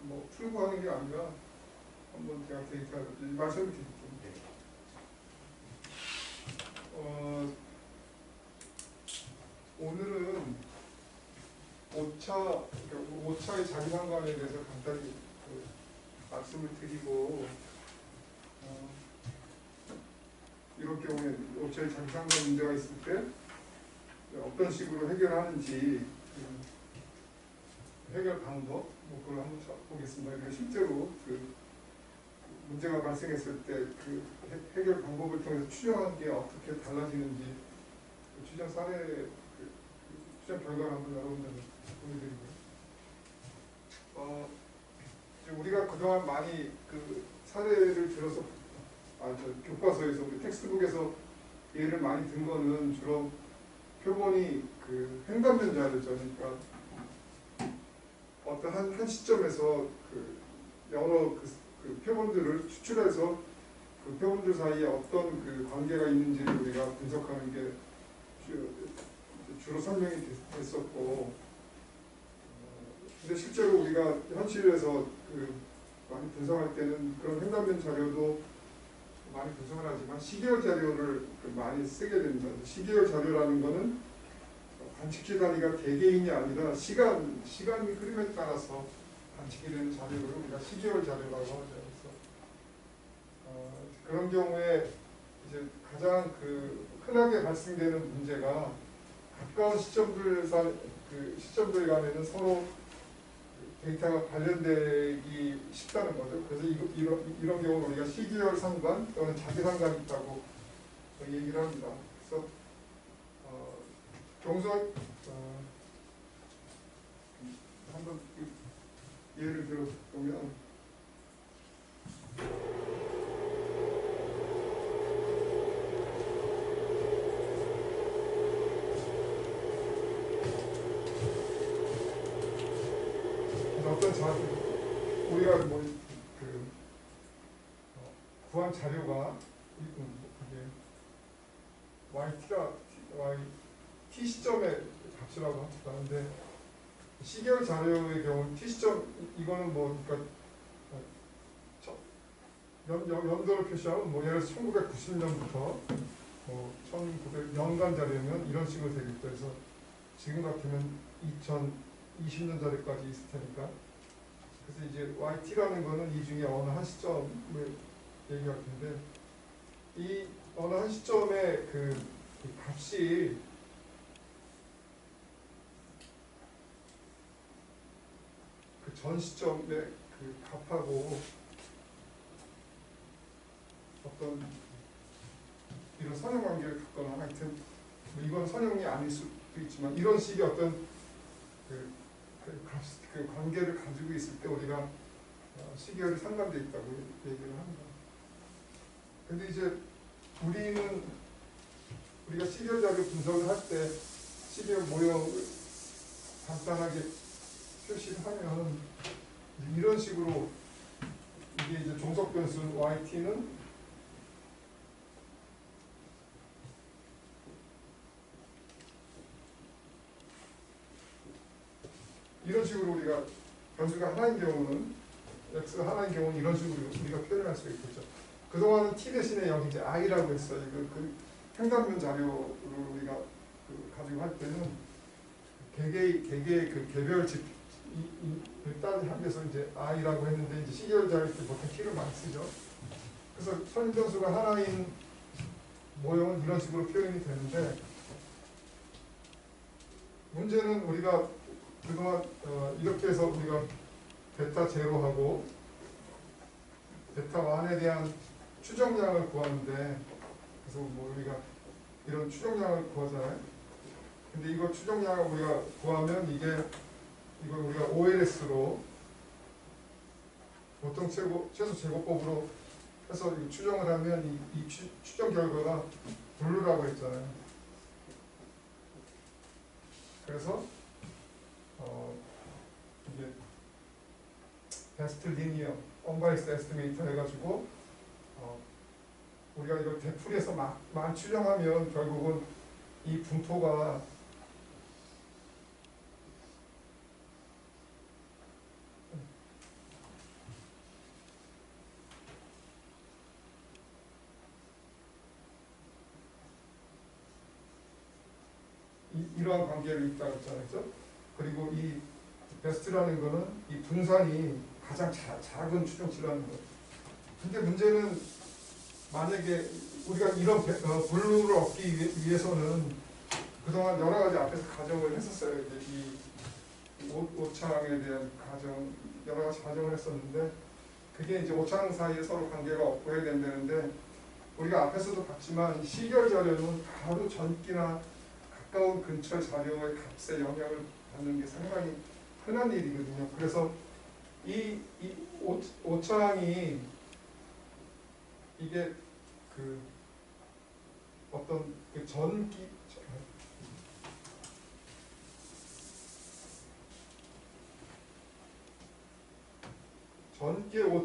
뭐 풀고 하는 게 아니라 한번 제가 데이터를 말씀을 드릴게요. 오늘은 5차의 자기상관에 대해서 간단히 말씀을 드리고, 이런 경우에 5차의 자기상관 문제가 있을 때 어떤 식으로 해결하는지 해결 방법 그걸 한번 보겠습니다. 그러니까 실제로 문제가 발생했을 때 해결 방법을 통해서 추정한 게 어떻게 달라지는지 추정 사례 추정 결과를 한번 여러분들께 보여드리고요. 우리가 그동안 많이 사례를 들어서 교과서에서 우리 텍스트북에서 예를 많이 든 거는 주로 표본이 횡단면 자료죠. 그러니까 어떤 한 시점에서 여러 표본들을 추출해서 표본들 사이에 어떤 관계가 있는지를 우리가 분석하는 게 주로 설명이 됐었고, 근데 실제로 우리가 현실에서 많이 분석할 때는 그런 횡단면 자료도 많이 분석을 하지만 시계열 자료를 많이 쓰게 됩니다. 시계열 자료라는 것은 관측지 단위가 개개인이 아니라 시간이 흐름에 따라서 관측이 되는 자료를 우리가 시계열 자료라고 하죠. 그래서 그런 경우에 이제 가장 흔하게 발생되는 문제가 가까운 시점들 간에는 서로 데이터가 관련되기 쉽다는 거죠. 그래서 이런 경우는 우리가 시계열 상관 또는 자기 상관이 있다고 얘기를 합니다. 그래서 한번 예를 들어 보면 어떤 우리가 구한 자료가 t 시점의 값이라고 하는데, 시계열 자료의 경우 t 시점 이거는 연도를 표시하면 예를 들어서 1990년부터 1900년간 자료면 이런 식으로 되겠죠. 그래서 지금 같으면 2020년 자료까지 있을 테니까. 그래서 이제 yt라는 거는 이 중에 어느 한 시점을 얘기할 텐데, 이 어느 한 시점의 값이 전 시점의 값하고 어떤 이런 선형 관계를 갖거나, 하여튼 이건 선형이 아닐 수도 있지만 이런 식의 어떤 관계를 가지고 있을 때 우리가 시계열이 상관되어 있다고 얘기를 합니다. 근데 이제 우리가 시계열 자료 분석을 할 때 시계열 모형을 간단하게 표시를 하면 이런 식으로 이게 이제 종속 변수 yt는 이런 식으로 우리가 변수가 하나인 경우는 x가 하나인 경우는 이런 식으로 우리가 표현할 수 있겠죠. 그동안은 t 대신에 여기 이제 i라고 했어요. 횡단면 자료를 우리가 가지고 할 때는 개개의 개별집 따지면서 이제 i라고 했는데, 이제 시계열 자료일 때 보통 t를 많이 쓰죠. 그래서 선인변수가 하나인 모형은 이런 식으로 표현이 되는데, 문제는 우리가 그동안 이렇게 해서 우리가 베타 제로하고 베타 1에 대한 추정량을 구하는데, 그래서 우리가 이런 추정량을 구하잖아요. 근데 이거 추정량을 우리가 구하면 이걸 우리가 OLS로 보통 최소 제곱법으로 해서 추정을 하면 이 추정 결과가 블루라고 했잖아요. 그래서 이게 베스트 리니어 언바이스드 에스티메이터 해가지고 우리가 이걸 되풀이해서 만 추정하면 결국은 이 분포가 이러한 관계를 있다고 했잖아요. 그죠? 그리고 이 베스트라는 거는 이 분산이 가장 작은 추정치라는 거예요. 근데 문제는 만약에 우리가 이런 블루를 얻기 위해서는 그동안 여러 가지 앞에서 가정을 했었어요. 이제 이 오창에 대한 가정, 여러 가지 가정을 했었는데 그게 이제 오창 사이에 서로 관계가 없고 해야 된다는데 우리가 앞에서도 봤지만 시결 자료는 바로 전기나 가까운 근처 자료의 값에 영향을 받는 게 상당히 흔한 일이거든요. 그래서 이 오창이 이게 그 어떤 그 전기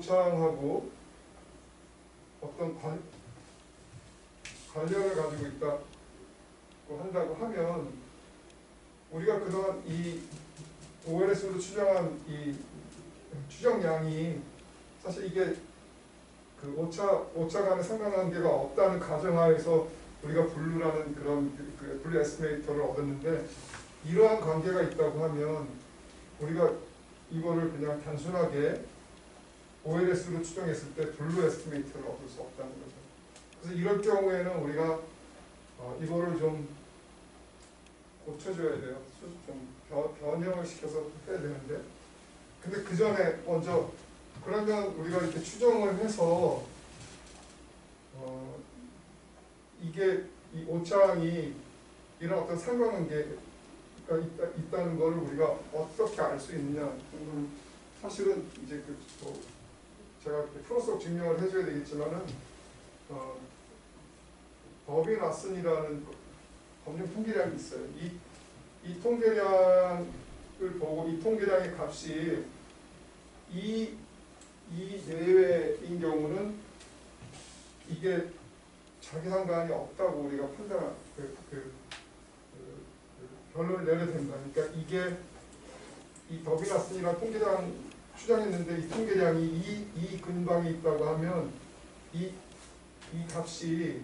오창하고 어떤 관련을 가지고 있다고 한다고 하면 우리가 그동안 이 OLS로 추정한 이 추정량이 사실 이게 그 오차 간의 상관관계가 없다는 가정하에서 우리가 블루라는 그런 그 블루 에스티메이터를 얻었는데 이러한 관계가 있다고 하면 우리가 이거를 그냥 단순하게 OLS로 추정했을 때 블루 에스티메이터를 얻을 수 없다는 거죠. 그래서 이럴 경우에는 우리가 이거를 좀 고쳐줘야 돼요. 좀 변형을 시켜서 해야 되는데 근데 그 전에 먼저 그러면 우리가 이렇게 추정을 해서 이게 이 오창이 이런 어떤 상관관계가 있다는 걸 우리가 어떻게 알 수 있느냐. 사실은 이제 제가 풀어서 증명을 해줘야 되겠지만은 더비 나슨이라는 검증 통계량이 있어요. 이 통계량을 보고 이 통계량의 값이 이 내외인 경우는 이게 자기 상관이 없다고 우리가 판단, 결론을 내려야 된다. 그러니까 이게 이 더비나슨이라는 통계량 추정했는데 이 통계량이 이 근방에 있다고 하면 이 값이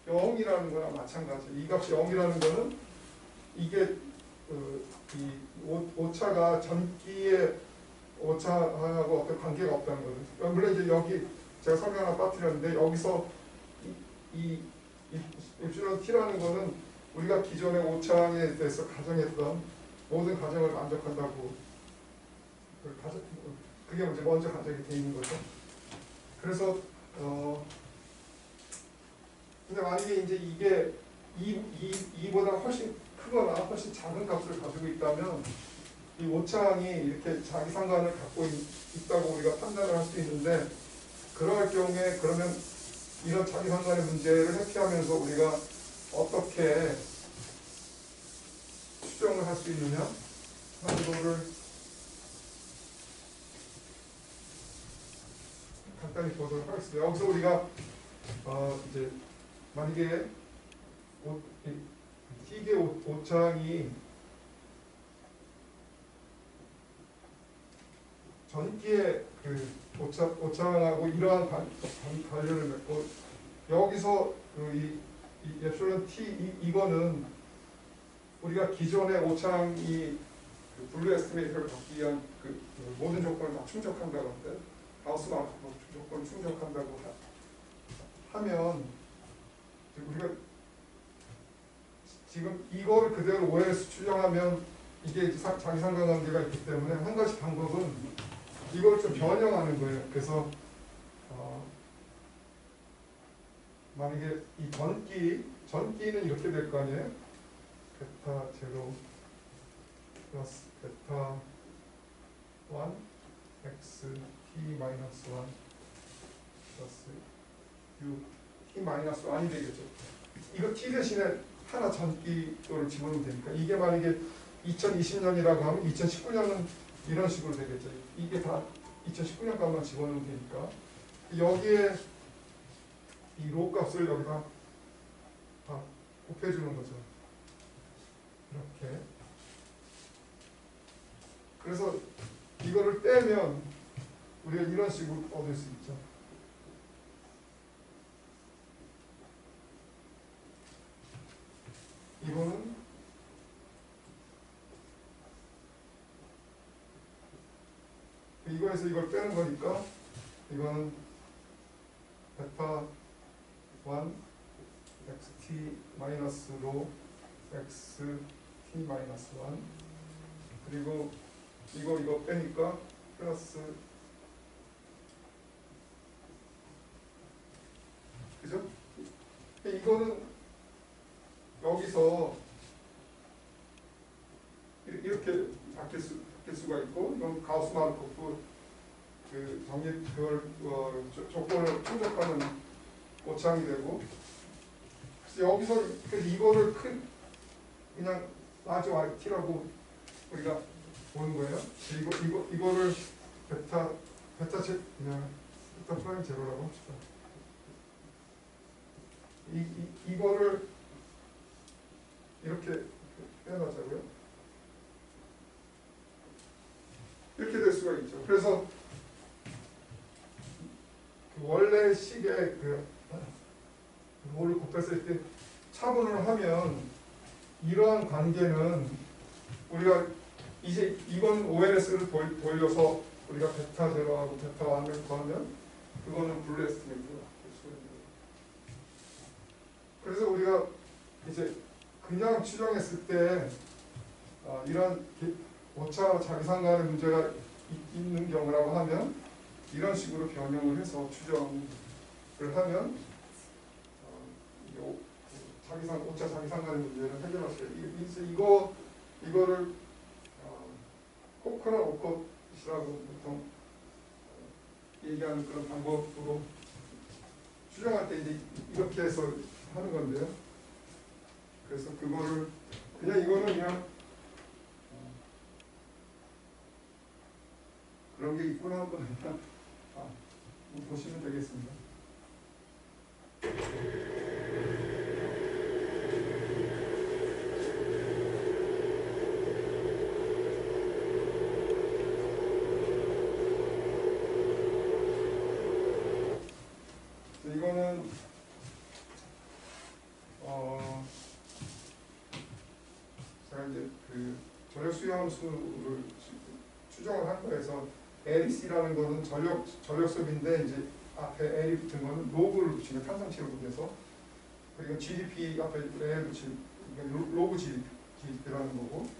0이라는 거랑 마찬가지예요. 이 값이 0이라는 거는 이게 이 오차가 전기의 오차하고 어떤 관계가 없다는 거죠. 물론 이제 여기 제가 설명 하나 빠뜨렸는데 여기서 이 입실론 T라는 거는 우리가 기존의 오차에 대해서 가정했던 모든 가정을 만족한다고 그게 먼저 가정이 돼 있는 거죠. 그래서 근데 만약에 이제 이게 2보다 훨씬 크거나 훨씬 작은 값을 가지고 있다면 이 오차항이 이렇게 자기 상관을 갖고 있다고 우리가 판단을 할 수 있는데 그러할 경우에 그러면 이런 자기 상관의 문제를 회피하면서 우리가 어떻게 추정을 할 수 있느냐? 이거를 간단히 보도록 하겠습니다. 여기서 우리가 이제 만약에 T계 오차항이 전기의 그 오차항하고 이러한 관련을 맺고 여기서 이 엡실론 T 이거는 우리가 기존의 오차항이 그 블루 에스티메이터를 받기 위한 그 모든 조건을 다 충족한다고 하는데 가우스만 조건을 충족한다고 하면 우리가 지금 이거를 그대로 OLS 추정하면 이게 자기 상관관계가 있기 때문에 한 가지 방법은 이걸 좀 변형하는 거예요. 그래서 만약에 이 전기는 이렇게 될 거 아니에요? 베타 제로 플러스 베타 1 x t 마이너스 1 플러스 u t 마이너스 1이 되겠죠. 이거 t 대신에 하나 전기도를 집어넣으면 되니까 이게 만약에 2020년이라고 하면 2019년은 이런 식으로 되겠죠. 이게 다 2019년 값만 집어넣으면 되니까 여기에 이 로 값을 여기다 다 곱해주는 거죠. 이렇게. 그래서 이거를 빼면 우리가 이런 식으로 얻을 수 있죠. 이거는 이거에서 이걸 빼는 거니까 이거는 베타 1 xt 마이너스 로 xt 마이너스 1 그리고 이거 빼니까 플러스 그죠? 이거는 여기서 이렇게 바뀔 수가 있고 이건 가우스 마르코프 그 정립 그걸 조건을 충족하는 오차항이 되고 그래서 여기서 이거를 그냥 라지 yt라고 우리가 보는 거예요. 이거를 베타 프라임 제로라고 합시다. 이거를 이렇게 빼놔자고요. 이렇게 될 수가 있죠. 그래서 원래 식의 롤을 곱했을 때 차분을 하면 이러한 관계는 우리가 이제 이건 ONS를 돌려서 우리가 베타 제로하고 베타 1을 더하면 그거는 블루 에스티메이트가 될 수가 있는 거예요. 그래서 우리가 이제 그냥 추정했을 때 이런 오차 자기상관의 문제가 있는 경우라고 하면 이런 식으로 변형을 해서 추정을 하면 오차 자기상관의 문제를 해결할 수 있어요. 이거를 코코넛 오컷이라고 보통 얘기하는 그런 방법으로 추정할 때 이제 이렇게 해서 하는 건데요. 그래서 그거를 이거는 그냥 그런 게 있구나 한번 보시면 되겠습니다. 이거는 제가 이제 그 전력 수용함수를 추정을 한 거에서 LEC라는 거는 전력 수비인데 이제 앞에 L이 붙은 거는 로그를 붙이면 탄성치를 붙여서 그리고 GDP 앞에 L 붙이면 로그 GDP라는 거고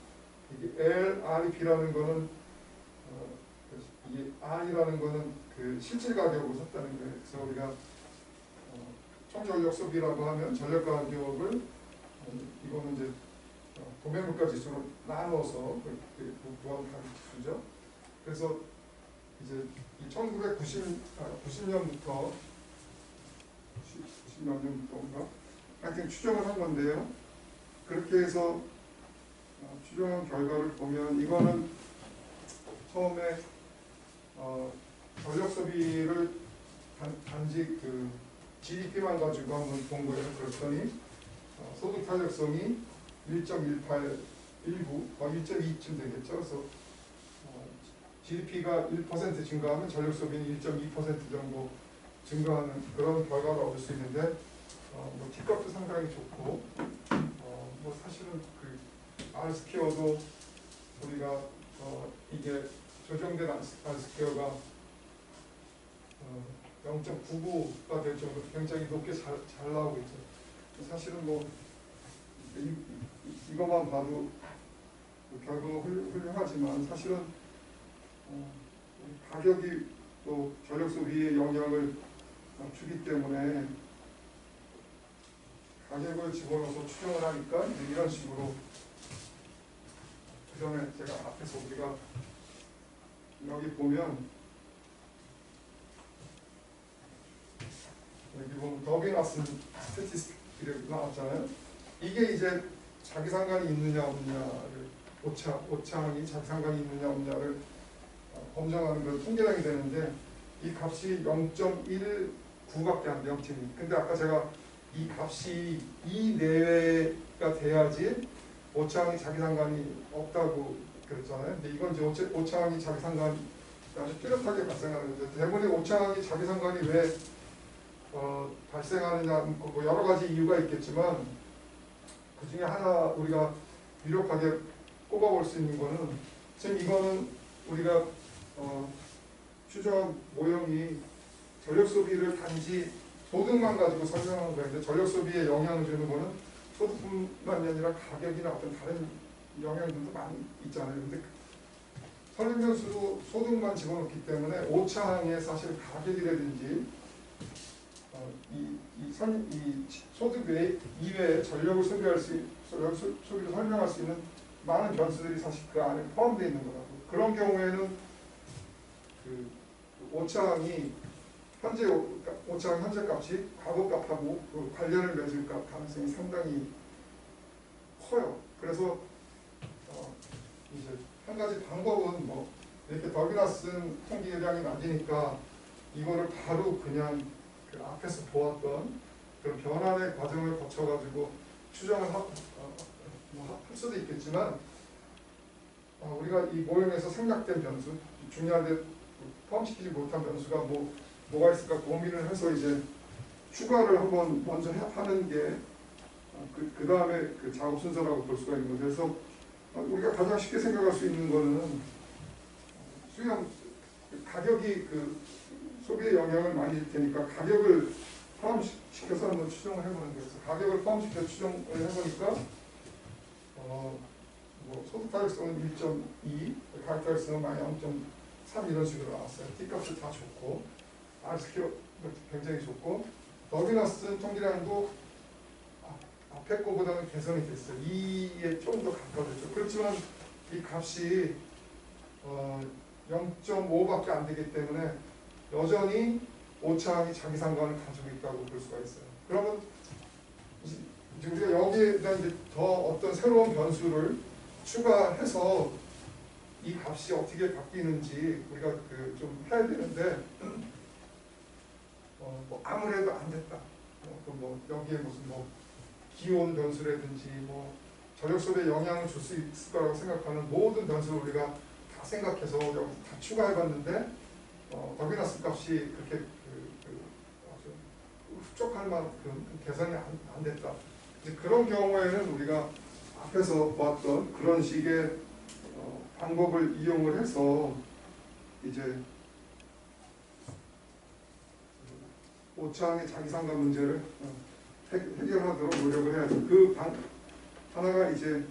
이게 LREP라는 거는 이게 R이라는 거는 그 실질 가격으로 샀다는 거예요. 그래서 우리가 총전력 소비라고 하면 전력 가격을 이거는 이제 도매물가 지수로 나누어서 구한 지수죠. 그래서 이제 1990년부터 90몇 년부터인가 하여튼 추정을 한 건데요. 그렇게 해서 추정한 결과를 보면 이거는 처음에 전력 소비를 단지 그 GDP만 가지고 한번 본 거예요. 그랬더니 소득 탄력성이 1.18, 19, 거의 1.2쯤 되겠죠. 그래서 GDP가 1% 증가하면 전력 소비는 1.2% 정도 증가하는 그런 결과를 얻을 수 있는데 뭐 T값도 상당히 좋고 뭐 사실은 그 R스퀘어도 우리가 이게 조정된 R스퀘어가 0.99가 될 정도로 굉장히 높게 잘 나오고 있죠. 사실은 뭐 이것만 봐도 결과가 훌륭하지만 사실은 가격이 또 전력 소비에 영향을 주기 때문에 가격을 집어넣어서 추정을 하니까 이런 식으로 그 전에 제가 앞에서 우리가 여기 보면 여기 보면 더빙아슨 스태티스틱이 나왔잖아요. 이게 이제 자기 상관이 있느냐 없느냐를 오차항이 자기 상관이 있느냐 없느냐를 검증하는 그 통계량이 되는데 이 값이 0.19밖에 안 돼요. 근데 아까 제가 이 값이 2 내외가 돼야지 오차항이 자기 상관이 없다고 그랬잖아요. 근데 이건 이제 오차항이 자기 상관이 아주 뚜렷하게 발생하는데 대부분의 오차항이 자기 상관이 왜 발생하느냐 뭐 여러 가지 이유가 있겠지만 그 중에 하나 우리가 유력하게 꼽아볼 수 있는 거는 지금 이거는 우리가 추정 모형이 전력 소비를 단지 소득만 가지고 설명하는 거예요. 전력 소비에 영향을 주는 거는 소득뿐만이 아니라 가격이나 어떤 다른 영향들도 많이 있잖아요. 근데 설명 변수로 소득만 집어넣기 때문에 오차항에 사실 가격이라든지 이 소득 이외에 전력을 소비할 전력 소비를 설명할 수 있는 많은 변수들이 사실 그 안에 포함되어 있는 거라고. 그런 경우에는 그 오차항이 오차항 현재 값이 과거 값하고 그 관련을 맺을 가능성이 상당히 커요. 그래서 이제 한 가지 방법은 뭐 이렇게 더비나 쓴 통계량이 낮으니까 이거를 바로 그냥 그 앞에서 보았던 그런 변환의 과정을 거쳐가지고 추정을 할 수도 있겠지만 우리가 이 모형에서 생략된 변수, 중요한데 포함시키지 못한 변수가 뭐가 있을까 고민을 해서 이제 추가를 한번 먼저 하는 게 그 다음에 그 작업 순서라고 볼 수가 있는 거죠. 그래서 우리가 가장 쉽게 생각할 수 있는 거는 수용 가격이 그 소비에 영향을 많이 줄 테니까 가격을 포함시켜서 한번 추정을 해보는 거예요. 가격을 포함시켜 추정을 해보니까 뭐 소득 가격성은 1.2, 가격 가격성은 0.3 이런 식으로 나왔어요. T값을 다 줬고 R스퀘어 굉장히 좋고 더비나 쓴 통계량도 앞에 거보다는 개선이 됐어요. 2에 조금 더 가까워졌죠. 그렇지만 이 값이 0.5밖에 안 되기 때문에 여전히 오차항이 자기 상관을 가지고 있다고 볼 수가 있어요. 그러면 이제 우리가 여기에다 이제 더 어떤 새로운 변수를 추가해서 이 값이 어떻게 바뀌는지 우리가 좀 해야 되는데 뭐 아무래도 안 됐다. 뭐 여기에 무슨 뭐 기온 변수라든지 뭐 전력 소비에 영향을 줄 수 있을 거라고 생각하는 모든 변수를 우리가 다 생각해서 여기 다 추가해봤는데 더비나 쓴 값이 그렇게 아주 흡족할 만큼 개선이 안 됐다. 이제 그런 경우에는 우리가 앞에서 보았던 그런 식의 방법을 이용을 해서 이제 오차항의 자기상관 문제를 해결하도록 노력을 해야죠. 하나가 이제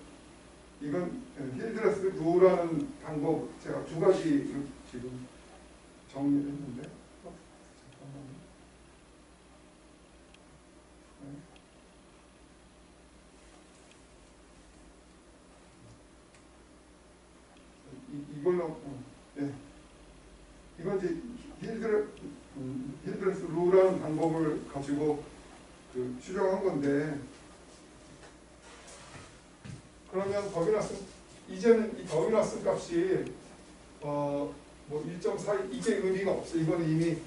이건 힐드레스 루라는 방법 제가 두 가지를 지금 정리를 했는데 잠깐만요. 이걸로 이건 이제 힐드레스 루라는 방법을 가지고 추정한 건데 그러면 더비나 쓴 이제는 이 더비나 쓴 값이 뭐 1.4 이게 의미가 없어요. 이거는 이미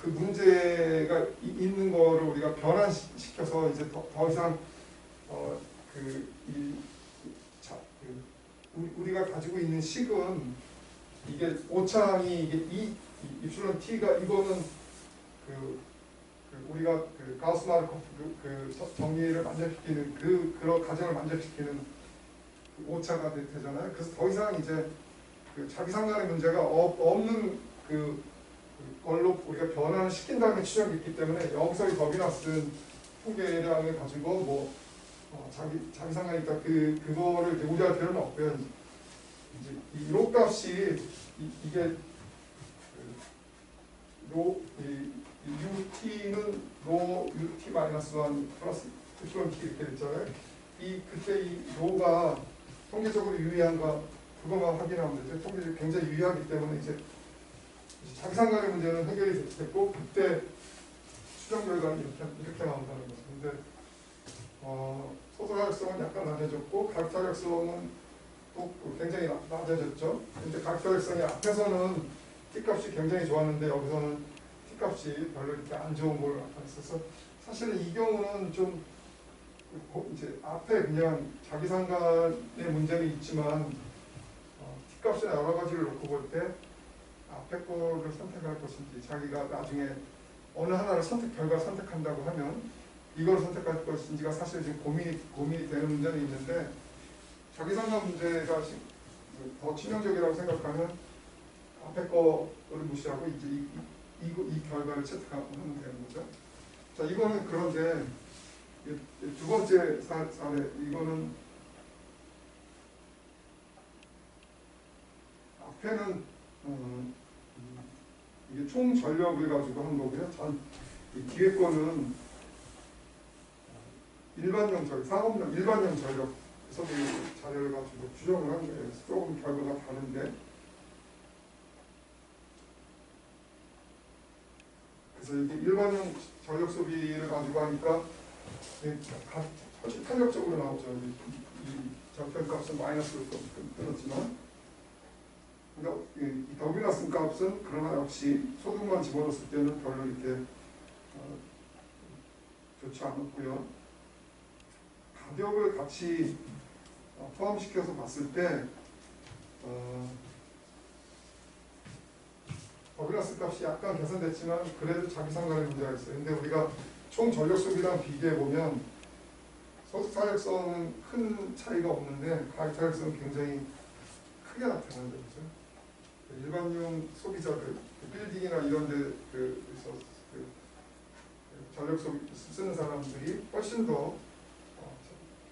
그 문제가 있는 거를 우리가 변환시켜서 이제 더 이상 우리가 가지고 있는 식은 이게 오차항이 이게 입실론 t가 이거는 우리가 가우스-마르코프 정리를 만족시키는 그런 가정을 만족시키는 오차가 되잖아요. 그래서 더 이상 이제 자기상관의 문제가 없는 걸로 우리가 변환을 시킨 다음에 추정이 있기 때문에 여기서 이 더비나 쓴 통계량을 가지고 뭐 자기상관이 있다 그거를 우려할 필요는 없고요. 이제 이 로 값이 이게 UT는 로 UT 마이너스 1 플러스 Y T 이렇게 됐잖아요. 그때 이 로가 통계적으로 유의한가 그것만 확인하면 되죠. 통계적으로 굉장히 유의하기 때문에 이제 자기상관의 문제는 해결이 됐고 그때 추정 결과는 이렇게 나온다는 거죠. 근데 소득가격성은 약간 낮아졌고 가격타격성은 또 굉장히 낮아졌죠. 근데 가격타격성이 앞에서는 T값이 굉장히 좋았는데 여기서는 T값이 별로 이렇게 안 좋은 걸로 나타났어서 사실은 이 경우는 좀 이제 앞에 그냥 자기상관의 문제는 있지만 T값이나 여러 가지를 놓고 볼 때 앞에 거를 선택할 것인지 자기가 나중에 어느 하나를 결과 선택한다고 하면 이걸 선택할 것인지가 사실 지금 고민이 되는 문제는 있는데, 자기상각 문제가 더 치명적이라고 생각하면 앞에 거를 무시하고 이제 이 결과를 채택하면 되는 거죠. 자, 이거는 그런데 두 번째 사례, 이거는 앞에는 이게 총 전력을 가지고 한 거고요. 이 뒤에 거는 일반형 전력, 상업용 일반형 전력 소비 자료를 가지고 규정을 한 거예요. 조금 결과가 다른데, 그래서 이게 일반형 전력 소비를 가지고 하니까 훨씬 탄력적으로 나오죠. 이 적정값은 마이너스로 끊었지만, 그러니까 이 더비나스 값은 그러나 역시 소득만 집어넣었을 때는 별로 이렇게 좋지 않았고요. 가격을 같이 포함시켜서 봤을 때 더비나스 값이 약간 개선됐지만 그래도 자기상각의 문제가 있어요. 근데 우리가 총 전력 소비랑 비교해 보면 소득 탄력성은 큰 차이가 없는데 가격 탄력성은 굉장히 크게 나타나는 거죠. 일반용 소비자들, 빌딩이나 이런 데서 전력 소비 쓰는 사람들이 훨씬 더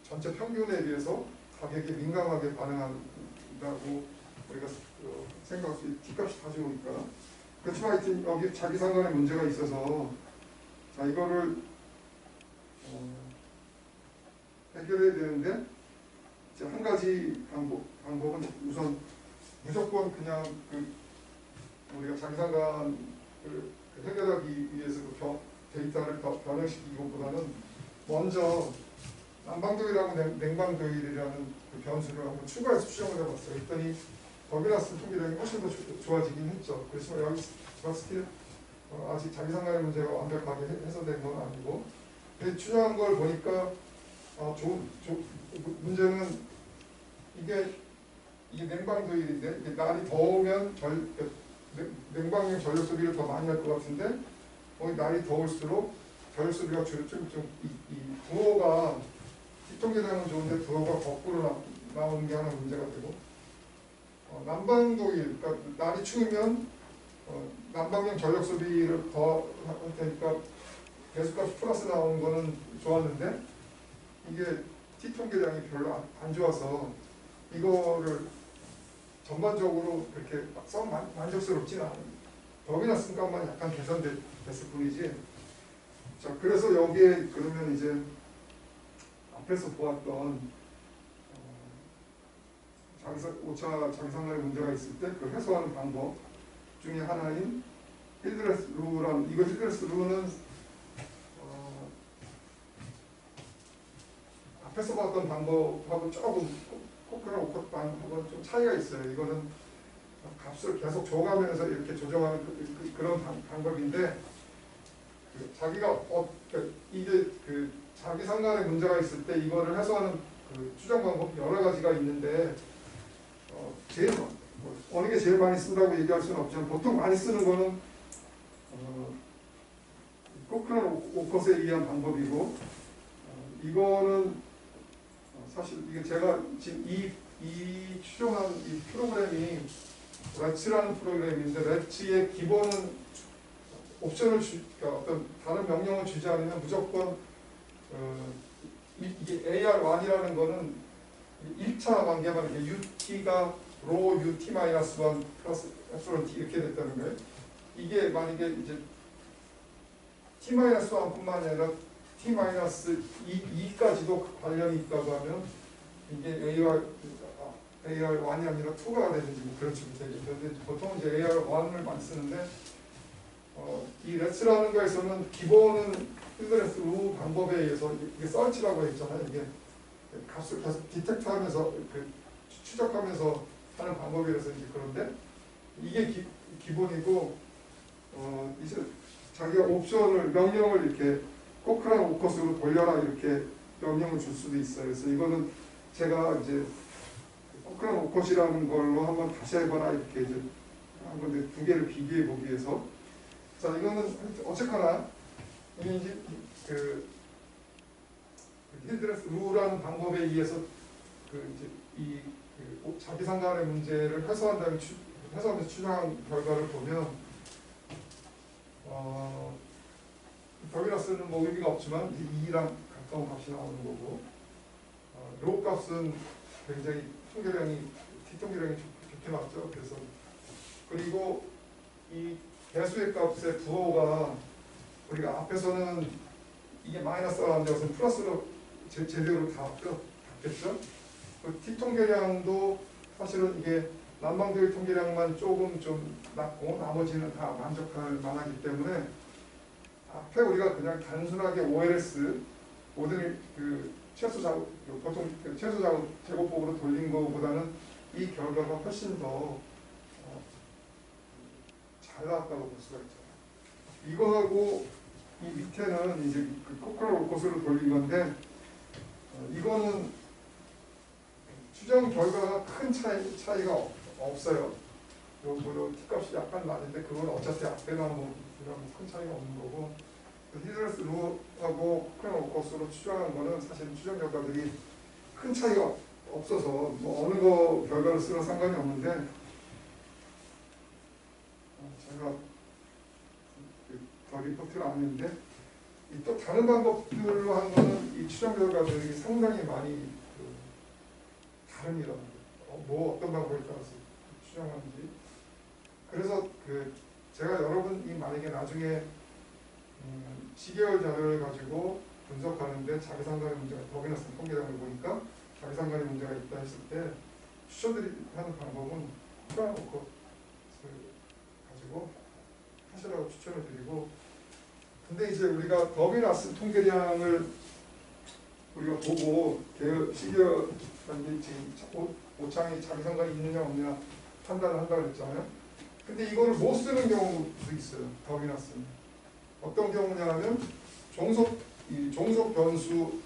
전체 평균에 비해서 가격에 민감하게 반응한다고 우리가 생각할 수 있고, T값이 다 좋으니까. 그렇지만 하여튼 여기 자기상각의 문제가 있어서, 자, 이거를 해결해야 되는데, 이제 한 가지 방법은 우선 무조건 그냥 우리가 자기상각을 해결하기 위해서 데이터를 변형시키기보다는 먼저 난방도율하고 냉방도율이라는 변수를 한번 추가해서 추정을 해봤어요. 그랬더니 더비나스 통계량이 훨씬 더 좋아지긴 했죠. 그렇지만 여기 스틸 아직 자기상각의 문제가 완벽하게 해소된 건 아니고, 추정한 걸 보니까 문제는 이게 냉방도율인데, 날이 더우면 냉방용 전력 소비를 더 많이 할 것 같은데, 날이 더울수록 전력 소비가 이 부호가 기통계량은 좋은데 부호가 거꾸로 나오는 게 하나 문제가 되고, 난방도율, 그러니까 날이 추우면 난방용 전력 소비를 더 할 테니까 배수값이 플러스 나오는 거는 좋았는데, 이게 T통계량이 별로 안 좋아서 이거를 전반적으로 그렇게 썩 만족스럽진 않아요. 더비나스 값만 약간 개선됐을 뿐이지. 자, 그래서 여기에 그러면 이제 앞에서 보았던 5차 자기상각의 문제가 있을 때 그 해소하는 방법 중에 하나인 힐드레스 룰은, 이거 힐드레스 룰은 앞에서 봤던 방법하고 조금 코크랑 오컷 방법은 좀 차이가 있어요. 이거는 값을 계속 줘가면서 이렇게 조정하는 그런 방법인데, 자기가 이게 자기상각의 문제가 있을 때 이거를 해소하는 추정 방법 여러 가지가 있는데, 제일 어느 게 제일 많이 쓴다고 얘기할 수는 없지만 보통 많이 쓰는 거는 코크랑 오컷에 의한 방법이고, 이거는 사실 이게 제가 지금 이 추정한 이 프로그램이 렛츠라는 프로그램인데, 렛츠의 기본은 옵션을 그러니까 어떤 다른 명령을 주지 않으면 무조건 이게 AR1이라는 거는 1차 관계만 이렇게 UT가 로 UT-1 플러스 엡실론 T 이렇게 됐다는 거예요. 이게 만약에 이제 T-1뿐만 아니라 T-2까지도 관련이 있다고 하면 이게 AR1이 아니라 2가 되는지 그런 식으로 되겠는데, 보통 이제 AR1을 많이 쓰는데, 이 렛츠라는 거에서는 기본은 힐드레스 루 방법에 의해서 이게 서치라고 했잖아요. 이게 값을 계속 디텍트하면서 추적하면서 하는 방법이라서 이제 그런데, 이게 기본이고, 이제 자기가 옵션을 명령을 이렇게 코크랑 오컷으로 돌려라 이렇게 명령을 줄 수도 있어요. 그래서 이거는 제가 이제 코크랑 오컷이라는 걸로 한번 다시 해봐라 이렇게 이제 한 건데, 두 개를 비교해 보기 위해서. 자, 이거는 어쨌거나 이게 이제 힐드레스 루라는 방법에 의해서 그 이제 그 자기상관의 문제를 해소한 다음에 해소하면서 추정한 결과를 보면 더비너스는 뭐 의미가 없지만 이제 2랑 가까운 값이 나오는 거고 로 값은 굉장히 통계량이 T통계량이 좋게 나왔죠. 그래서 그리고 이 배수의 값의 부호가 우리가 앞에서는 이게 마이너스가 나온 것은 플러스로 제대로 다 닿겠죠. 그 T통계량도 사실은 이게 난방도의 통계량만 조금 좀 낮고 나머지는 다 만족할 만하기 때문에 앞에 우리가 그냥 단순하게 OLS 모든 그 최소 작업 보통 최소 작업 제곱법으로 돌린 것보다는 이 결과가 훨씬 더 잘 나왔다고 볼 수가 있죠. 이거하고 이 밑에는 이제 그 코크로 고스를 돌린 건데 이거는 추정 결과가 큰 차이가 없어요. 요 T값이 약간 낮은데 그건 어차피 앞에 나온 거랑 큰 차이가 없는 거고 히드레스 루하고 코크로 고스로 추정한 거는 사실 추정 결과들이 큰 차이가 없어서 뭐 어느 거 결과를 쓰는 상관이 없는데 제가 더 리포트를 안 했는데 또 다른 방법들로 한 거는 이 추정 결과들이 상당히 많이 다릅니다. 뭐 어떤 방법에 따라서 추정하는지. 그래서 제가 여러분이 만약에 나중에 시계열 자료를 가지고 분석하는데 자기상관의 문제가 더비너스 통계량을 보니까 자기상관의 문제가 있다 했을 때 추천드리는 방법은 코크로 가지고 하시라고 추천을 드리고 근데 이제 우리가 더비너스 통계량을 우리가 보고 시계열 지금 오창이 자기상관이 있느냐 없느냐 판단을 한다고 했잖아요. 근데 이거를 못 쓰는 경우도 있어요. 더비너스는 어떤 경우냐면 종속 변수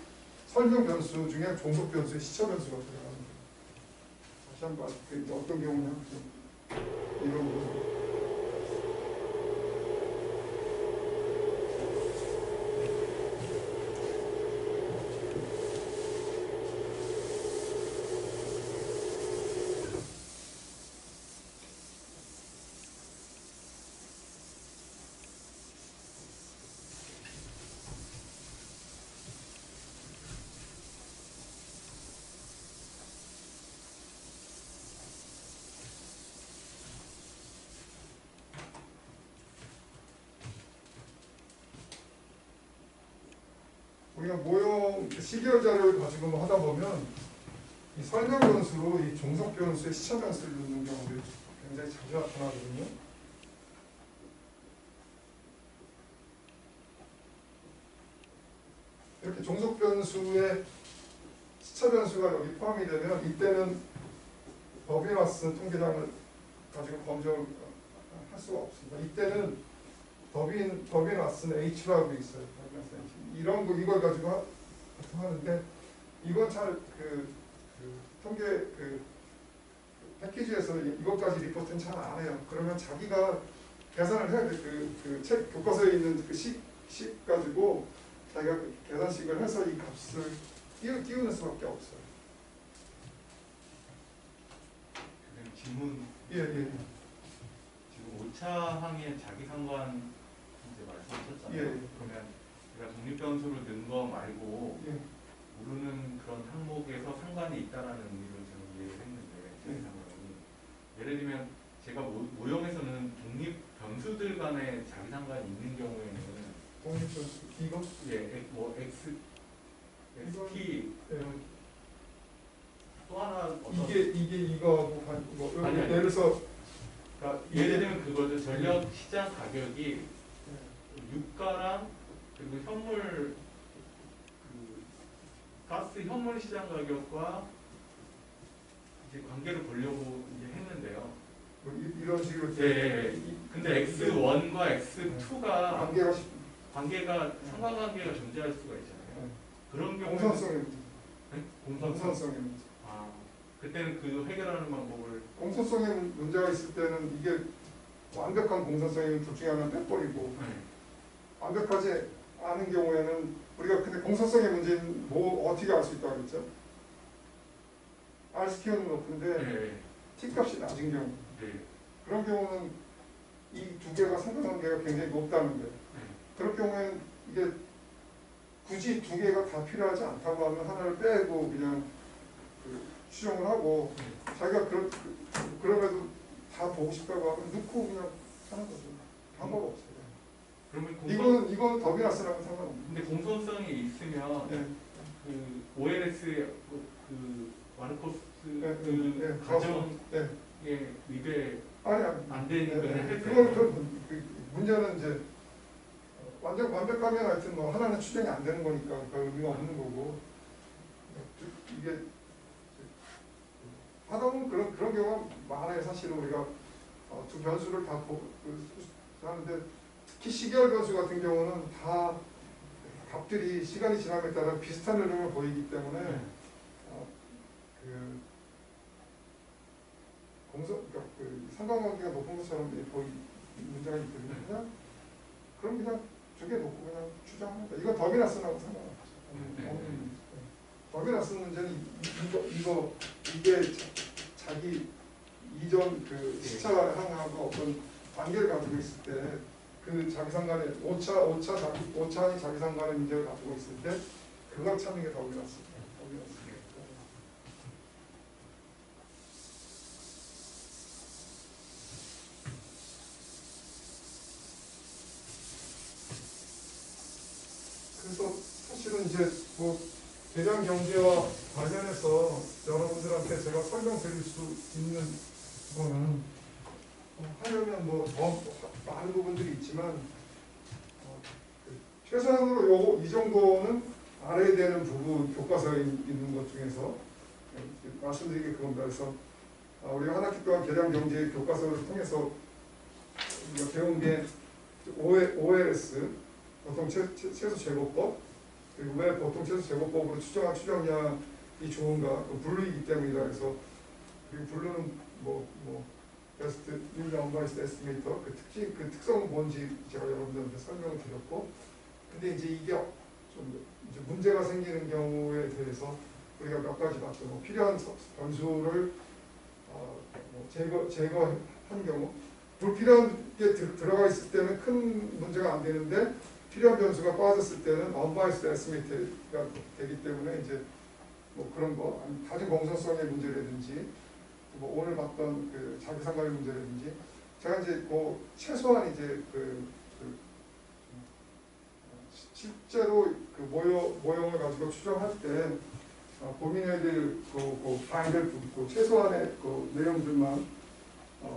설명 변수 중에 종속 변수의 시차 변수가 들어가는 거예요. 다시 한번 어떤 경우냐 이런 거. 우리가 모형 시계열 자료를 가지고 하다 보면 이 설명 변수로 이 종속 변수의 시차 변수를 넣는 경우들이 굉장히 자주 나타나거든요. 이렇게 종속 변수의 시차 변수가 여기 포함이 되면 이때는 더비너스 통계량을 가지고 검증을 할 수가 없습니다. 이때는 더비너스는 H라고 있어요. 이런 거 이걸 가지고 하는데 이건 잘 통계 패키지에서 이것까지 리포트는 잘 안 해요. 그러면 자기가 계산을 해야 돼. 책 교과서에 있는 식 가지고 자기가 계산식을 해서 이 값을 띄우는 수밖에 없어요. 질문. 예. 지금 5차 항의 자기상관 이제 말씀하셨잖아요. 예. 그러면 제가 독립변수를 넣은 거 말고 예. 모르는 그런 항목에서 상관이 있다라는 의미로 제가 이해를 했는데 자기상관이 예를 들면 제가 모형에서는 독립변수들 간의 자기상관이 있는 경우에는 독립변수 이거? 예, 뭐 x, t 예. 또 하나 어떤 이게 이거하고 뭐 아니. 예를 들어서 그러니까 예를 들면 그거죠. 전력 시장 가격이 유가랑 그리고 현물 가스 현물 시장 가격과 이제 관계를 보려고 이제 했는데요. 뭐 이런 식으로 네. 근데 X1과 X2가 관계가 상관관계가 존재할 수가 있잖아요. 그런 경우 공산성의 문제. 네? 공산성의 문제. 아, 그때는 그 해결하는 방법을 공산성의 문제가 있을 때는 이게 완벽한 공산성이면 둘 중에 하나는 빼버리고 네. 완벽하지 아는 경우에는 우리가 근데 공소성의 문제는 뭐 어떻게 알 수 있다고 그랬죠? R스퀘어는 높은데 네. T값이 낮은 경우 네. 그런 경우는 이 두 개가 상관관계가 굉장히 높다는 거예요. 그럴 경우에는 이게 굳이 두 개가 다 필요하지 않다고 하면 하나를 빼고 그냥 그 추정을 하고 자기가 그럼에도 다 보고 싶다고 하면 넣고 그냥 하는 거죠. 방법 없어요. 그러면 공소, 이거는 더비나스랑은 상관없는. 근데 공소성이 있으면 네. 그 OLS의 그 와르코스 네, 그 네, 가정에 네. 위배 아니 안 되는 거는 할 그건 때. 그 문제는 이제 완벽하면 하여튼 뭐 하나는 추정이 안 되는 거니까 별 의미가 없는 거고 이게 하다 보면 그런 경우가 많아요. 사실은 우리가 두 변수를 다 하는데 특히 시계열 변수 같은 경우는 다 값들이 시간이 지남에 따라 비슷한 흐름을 보이기 때문에 그 그러니까 그 상관관계가 높은 것처럼 문제가 있거든요. 그럼 그냥 두 개 놓고 그냥 추정합니다. 이건 더비나스하고 상관없죠. 더비나스 문제는 이게 자기 이전 그 시차항하고 어떤 관계를 가지고 있을 때 그 자기상관의 오차의 자기상관의 문제를 가지고 있을 때 그걸 찾는 게 더비나스. 그래서 사실은 이제 뭐 대량 경제와 관련해서 여러분들한테 제가 설명드릴 수 있는 거는 하려면 뭐 더 많은 부분들이 있지만 최소한으로 이 정도는 알아야 되는 부분 교과서에 있는 것 중에서 말씀드린 게 그겁니다. 그래서 우리가 한 학기 동안 대량 경제 교과서를 통해서 우리가 배운 게 OLS 보통 최소 제곱법 그리고 왜 보통 최소 제곱법으로 추정한 추정량이 좋은가 분류이기 때문이다. 그래서 그리고 분류는 뭐 베스트 릴리 언바이스드 에스티메이터 그 특성은 뭔지 제가 여러분들한테 설명을 드렸고 근데 이제 이게 좀 이제 문제가 생기는 경우에 대해서 우리가 몇 가지 봤죠. 뭐 필요한 변수를 제거한 경우 불필요한 게 들어가 있을 때는 큰 문제가 안 되는데 필요한 변수가 빠졌을 때는 언바이스드 에스티메이트가 되기 때문에 이제 뭐 그런 거 가진 공소성의 문제라든지 뭐 오늘 봤던 그 자기상관의 문제라든지 제가 이제 그 최소한 이제 실제로 그 모형을 가지고 추정할 때 고민해야 될 그 봐야 될 부분 최소한의 그 내용들만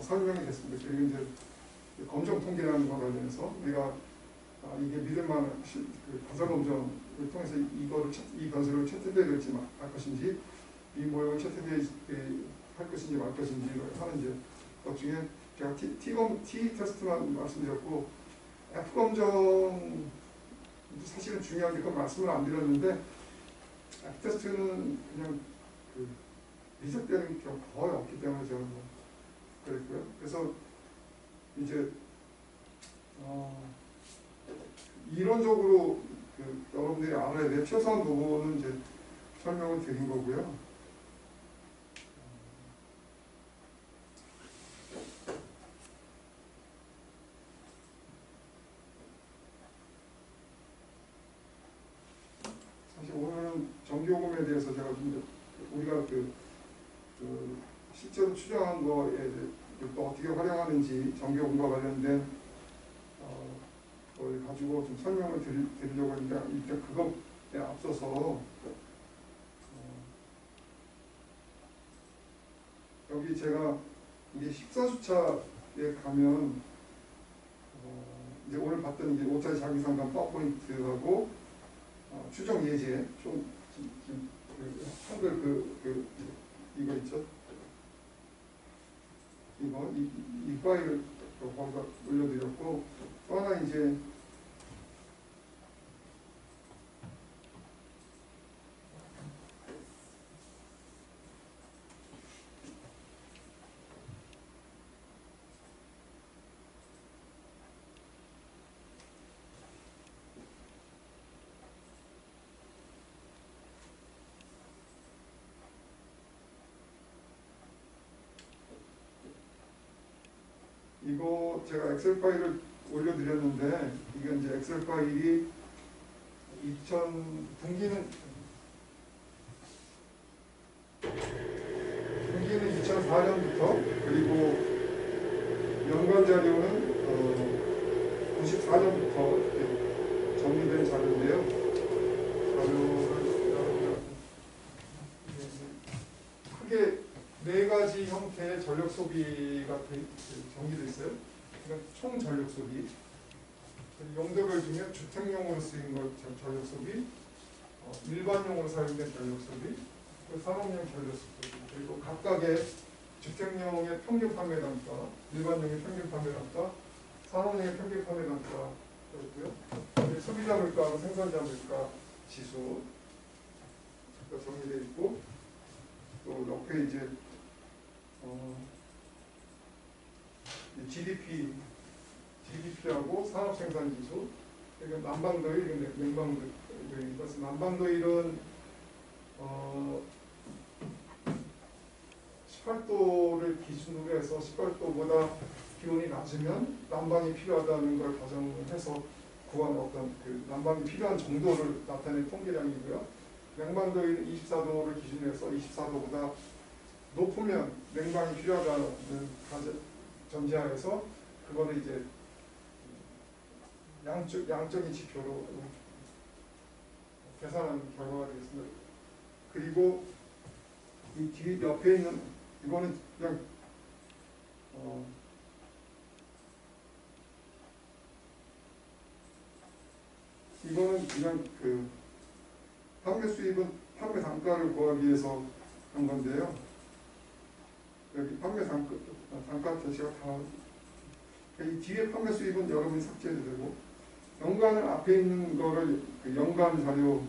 설명이 됐습니다. 그리고 이제 검정 통계라는 거 관련해서 우리가 이게 믿을만한 그 가설 검정을 통해서 이 변수를 채택될지 말 것인지 이 모형을 채택될 할 것인지 말 것인지를 하는 이제 것 중에 제가 T 테스트만 말씀드렸고 F 검정 사실은 중요한 게 그건 말씀을 안 드렸는데 F 테스트는 그냥 그 리셋되는 경우 거의 없기 때문에 저는 뭐 그랬고요. 그래서 이제 이론적으로 그 여러분들이 알아야 될 최소한 부분은 이제 설명을 드린 거고요. 사실 오늘은 정기요금에 대해서 제가 좀 우리가 실제로 추정한 거에 또 어떻게 활용하는지 정기요금과 관련된 걸 가지고 좀 설명을 드리려고 하는데 일단 그것에 앞서서 여기 제가 이게 식사주차에 가면 이제 오늘 봤던 이제 5차례 자기상관 파워포인트하고 추정 예제 좀 한글 이거 있죠? 이 파일을 거기다 올려드렸고 또 하나 이제 이거 제가 엑셀 파일을 올려드렸는데 이게 이제 엑셀 파일이 분기는 2004년부터 그리고 연관 자료는 94년부터 이렇게 정리된 자료인데요. 자료를 크게 네 가지 형태의 전력 소비가 정리되어 있어요. 그러니까 총 전력 소비. 용도별 중에 주택용으로 쓰인 것 전력 소비, 일반용으로 사용된 전력 소비, 산업용 전력 소비, 그리고 각각의 주택용의 평균 판매 단가, 일반용의 평균 판매 단가, 산업용의 평균 판매 단가 있고요. 소비자 물가하고 생산자 물가 지수 정리되어 있고, 또 옆에 이제 GDP하고 산업생산지수, 그러니까 난방도일, 냉방도일, 그래서 난방도일은 18도를 기준으로 해서 18도보다 기온이 낮으면 난방이 필요하다는 걸 가정해서 구한 어떤 그 난방이 필요한 정도를 나타낸 통계량이고요. 냉방도일은 24도를 기준으로 해서 24도보다 높으면 냉방이 필요하다는 전제하에서 그거를 이제 양적인 지표로 계산한 결과가 되겠습니다. 그리고 이 뒤 옆에 있는 이거는 그냥 이거는 그냥 그 판매 수입은 판매 단가를 구하기 위해서 한 건데요. 여기 판매 단가 대시가 다 이 뒤에 판매 수입은 여러분이 삭제해도 되고, 연간은 앞에 있는 거를 그 연간 자료,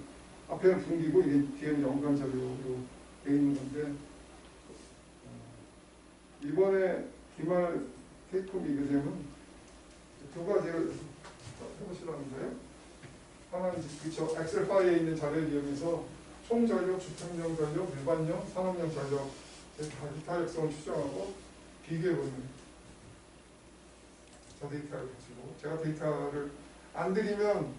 앞에는 분기고 이게 뒤에는 연간 자료로 되어 있는 건데, 이번에 기말 테이크홈 이그잼은 두 가지를 해보시라는데요. 하나는 저 엑셀 파일에 있는 자료를 이용해서 총 전력, 주택용 전력, 일반용, 산업용 전력 데이터력성을 추정하고 비교해보는 저 데이터를 가지고, 제가 데이터를 안 드리면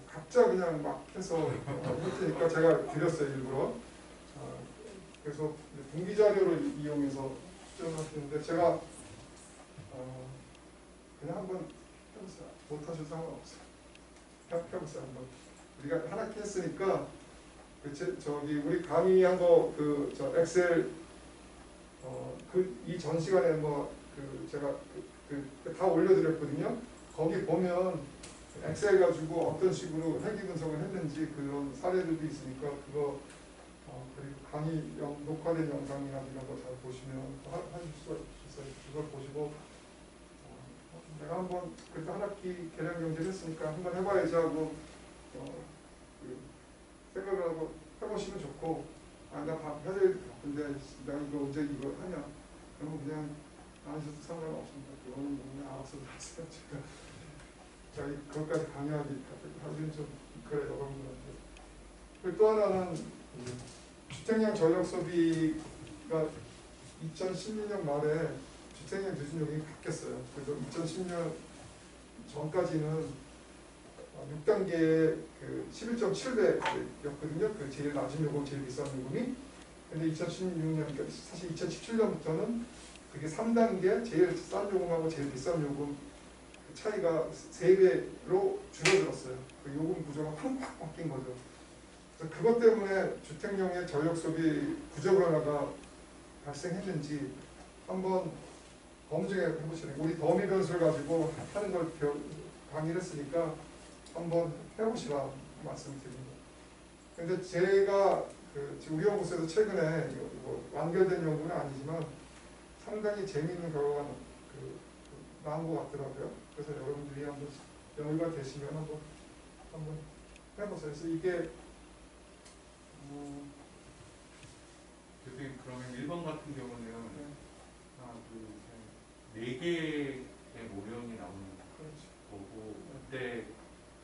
각자 그냥 막 해서 할 테니까 제가 드렸어요, 일부러. 그래서 분기 자료를 이용해서 추정하시는데, 제가 그냥 한번 해보세요. 못하셔도 상관없어요. 해보세요, 한번. 우리가 한 학기 했으니까 저기 우리 강의한 거 저 엑셀 이 전 시간에 제가 다 올려드렸거든요. 거기 보면 엑셀 가지고 어떤 식으로 회귀 분석을 했는지 그런 사례들도 있으니까 그거 그리고 강의 녹화된 영상이나 이런 거 잘 보시면 하실 수가 있어요. 그걸 보시고 내가 한번 그때 한 학기 계량 경제를 했으니까 한번 해봐야지 하고 생각을 하고 해보시면 좋고, 나 해야 근데 내가 이거 언제 이거 하냐, 그러면 그냥 안 하셔도 상관없습니다. 그거는 그냥 알아서 하세요. 제가 그것까지 강요하기는 좀 그래요, 여러분들한테. 그리고 또 하나는 주택량 전력 소비가 2016년 말에 주택량 기준요금이 바뀌었어요. 그래서 2010년 전까지는 6단계에 11.7배였거든요. 그 제일 낮은 요금, 제일 비싼 요금이. 근데 2016년, 사실 2017년부터는 그게 3단계, 제일 싼 요금하고 제일 비싼 요금 그 차이가 3배로 줄어들었어요. 그 요금 구조가 확 바뀐 거죠. 그래서 그것 때문에 주택용의 전력 소비 부족 변화가 발생했는지 한번 검증해 보시는, 우리 더미 변수를 가지고 하는 걸 강의를 했으니까 한번 해보시라 말씀드립니다. 근데 제가 우리 연구소에서 최근에 완결된 연구는 아니지만 상당히 재미있는 결과가 나온 것 같더라고요. 그래서 여러분들이 한번 여유가 되시면 한번 해보세요. 그래서 이게 교수님, 그러면 1번 같은 경우는 하나, 둘, 셋, 4개의 모형이 나오는 거고, 그때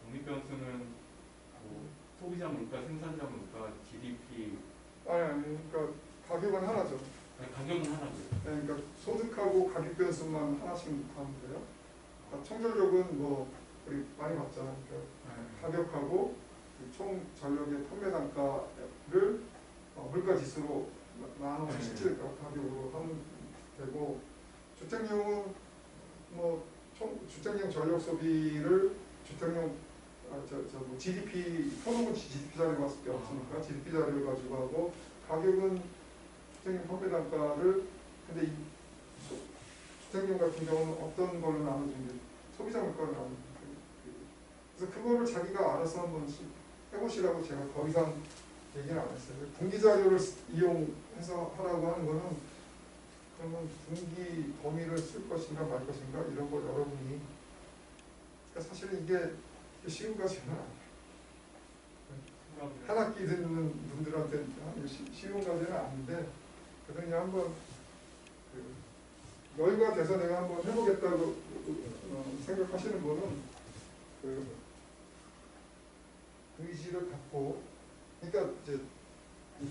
독립변수는 소비자 물가, 생산자 물가, GDP. 그러니까 가격은 하나죠. 아니, 가격은 하나고요. 그러니까 소득하고 가격 변수만 하나씩 하면 돼요. 그러니까 총전력은 뭐 우리 많이 봤잖아요. 그러니까 가격하고 총 전력의 판매 단가를 물가 지수로 나눠서 실질 가격으로 하면 되고, 주택용은 뭐 총 주택용 전력 소비를 주택용 뭐 GDP 소득은 GDP 자료 봤을 때 없으니까 GDP 자료를 가지고 하고, 가격은 주택용 판매 단가를, 근데 이 주택용 같은 경우는 어떤 걸로 나눠주는 게 소비자 물가로 나누는 거예요. 그래서 그거를 자기가 알아서 한번 해보시라고 제가 더 이상 얘기는 안 했어요. 분기 자료를 이용해서 하라고 하는 거는, 그러면 분기 범위를 쓸 것인가 말 것인가 이런 거 여러분이, 그러니까 사실은 이게 쉬운 과제는 아니에요. 한 학기 듣는 분들한테 쉬운 과제는 아닌데, 그냥 한번 여유가 돼서 내가 한번 해보겠다고 생각하시는 분은 의지를 갖고, 그러니까 이제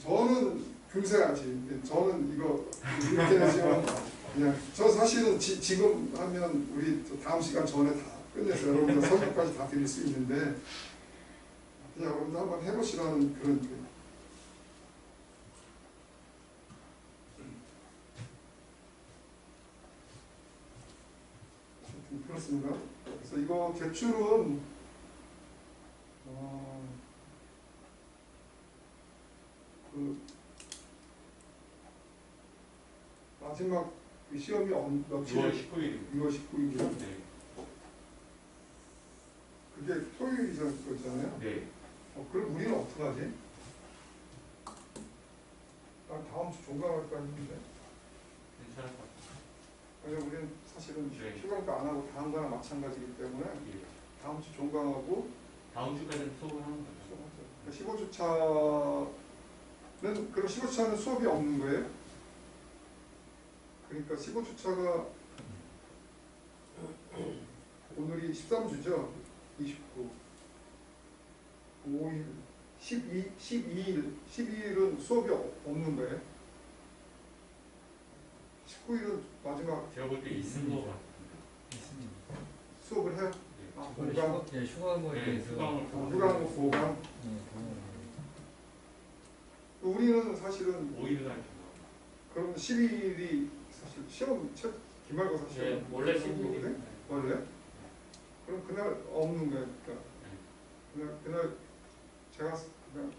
저는 금세 하지. 저는 이거 이렇게 되시면 그냥 저 사실은 지금 하면 우리 다음 시간 전에 다 끝내서 여러분들 설명까지 다 드릴 수 있는데, 그냥 여러분들 한번 해보시라는 그런. 그렇습니다. 그래서 이거 제출은 마지막 시험이 며칠? 6월 19일입니다. 6월 19일이요? 네. 그게 토요일이잖아요. 네. 그럼 우리는 어떡하지? 난 다음 주 종강할까 했는데. 괜찮을 것 같아요. 왜냐면 우리는 사실은 네. 휴강도 안 하고 다음 거랑 마찬가지이기 때문에 예. 다음 주 종강하고 다음 주까지는 수업을 하는 거죠. 15주차는, 그럼 15주차는 수업이 없는 거예요? 그러니까 15주차가 오늘이 13주죠? 29, 5일, 12일은 수업이 없는 거예요? 19일은 마지막 제가 볼 때 있는 거 같아요. 있습니다. 수업을 해요? 네. 아, 이번에 보강, 휴가모에 네, 대해서 휴강을 보강, 보강. 우리는 사실은 5일은 할 그럼 12일이 사실 시험 첫 기말고사 시험 네, 원래 거거든? 원래? 그럼 그날 없는 거야. 그러니까 그날 제가 그냥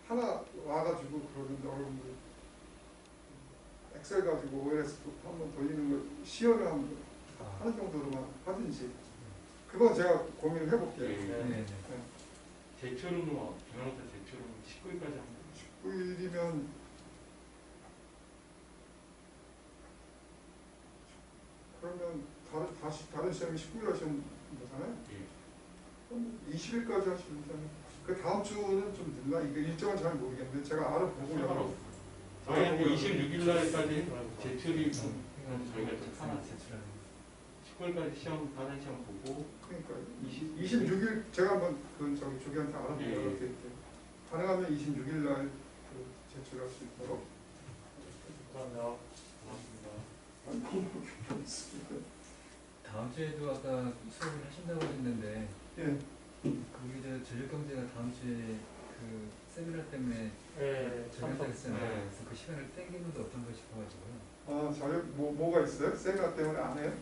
하나 와가지고 그러는데, 여러분들 엑셀 가지고 OLS 한번 돌리는 걸 시연을 한번 하는 정도로만 하든지, 그건 제가 고민을 해볼게요. 네. 네. 제출은 뭐 기말고사 제출은 19일까지 합니다. 19일이면 그러면 다른 시험이 19일 하시면 되잖아요. 예. 그럼 20일까지 하시면 되잖아요. 그 다음 주는 좀 늦나? 이게 일정은 잘 모르겠는데 제가 알아보고 상관없어요. 저희한테 26일 날까지 제출이 저희가 좀 하나 제출하는 19일까지 시험 다른 시험 보고 그러니까 26일 제가 한번 저기 조기한테 알아보고 예. 이렇게 가능하면 26일 날 제출할 수 있도록. 그러면 다음 주에도 아까 수업을 하신다고 했는데 예. 거기 전력경제가 다음 주에 그 세미나 때문에 예, 저녁 했잖아요. 네. 그래서 그 시간을 땡기는 게 어떤가 싶어가지고요. 아, 자격 뭐가 있어요? 세미나 때문에 안 해요?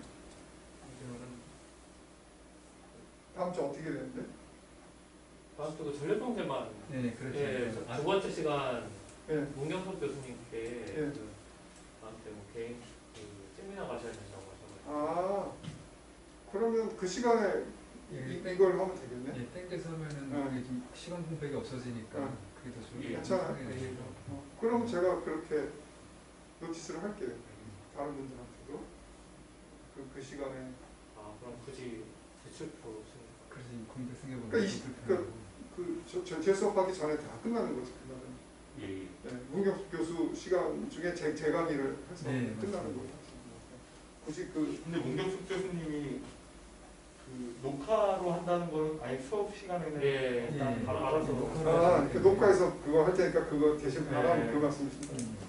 다음 주 어떻게 되는데? 다음 주 전력경제만 네, 그렇죠. 예, 두 번째 시간 예. 문경섭 교수님께 예. 저한테 뭐 개인 세미나 가셔야 된다고 하셔가지고 아, 그러면 그 시간에 예. 이걸 하면 되겠네? 예, 땡겨서 하면은 네. 이게 좀 시간 공백이 없어지니까 네. 그게 더 좋은 예, 괜찮아요. 그럼 제가 그렇게 노티스를 할게요. 다른 분들한테도. 그 시간에. 아 그럼 굳이 제출표 쓰는 그래서 이 공백 생겨보면 그러니까 제 수업하기 전에 다 끝나는 거죠. 그날은. 예. 네, 문경수 교수 시간 중에 제 강의를 해서 네, 끝나는 거죠. 굳이 근데 문경숙 교수님이 그 녹화로 한다는 거는 아예 수업 시간에는 예, 일단 바로 알아서 그 녹화해서 그거 할 테니까 그거 대신 하라는 네. 그 말씀이십니다.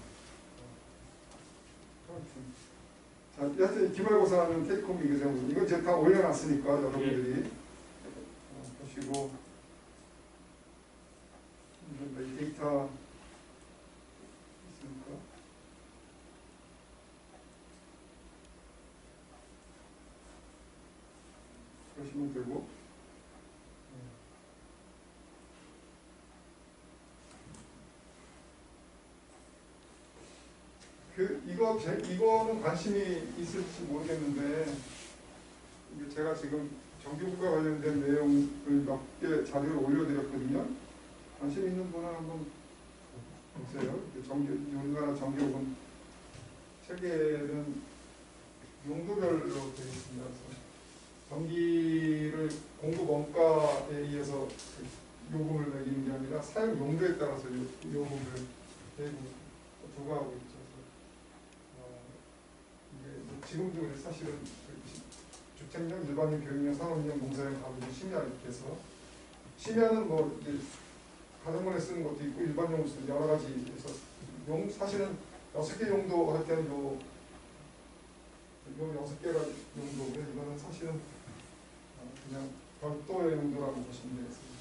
하여튼 기말고사하는 테이크홈 비교정보 이거 이제 다 올려놨으니까 여러분들이 보시고 이 데이터 있으니까 그러시면 되고 이거는 관심이 있을지 모르겠는데 이게 제가 지금 정규국과 관련된 내용을 몇 개 자료를 올려드렸거든요. 관심 있는 분은 한번 보세요. 우리나라 정규국은 체계는 용도별로 되어 있습니다. 그래서 전기를 공급 원가에 의해서 요금을 매기는 게 아니라 사용 용도에 따라서 요금을 내고 부과하고 있죠. 이게 지금도 사실은 주택용, 일반용, 교육용, 산업용, 공사용, 가구용, 심야 이렇게 해서 심야는 뭐 이제 가정문에 쓰는 것도 있고 일반용으로 쓰는 여러 가지 해서 사실은 6개 용도 할 때는 요 6개가 용도고요. 이거는 사실은 그냥 별도의 용도라고 보시면 되겠습니다.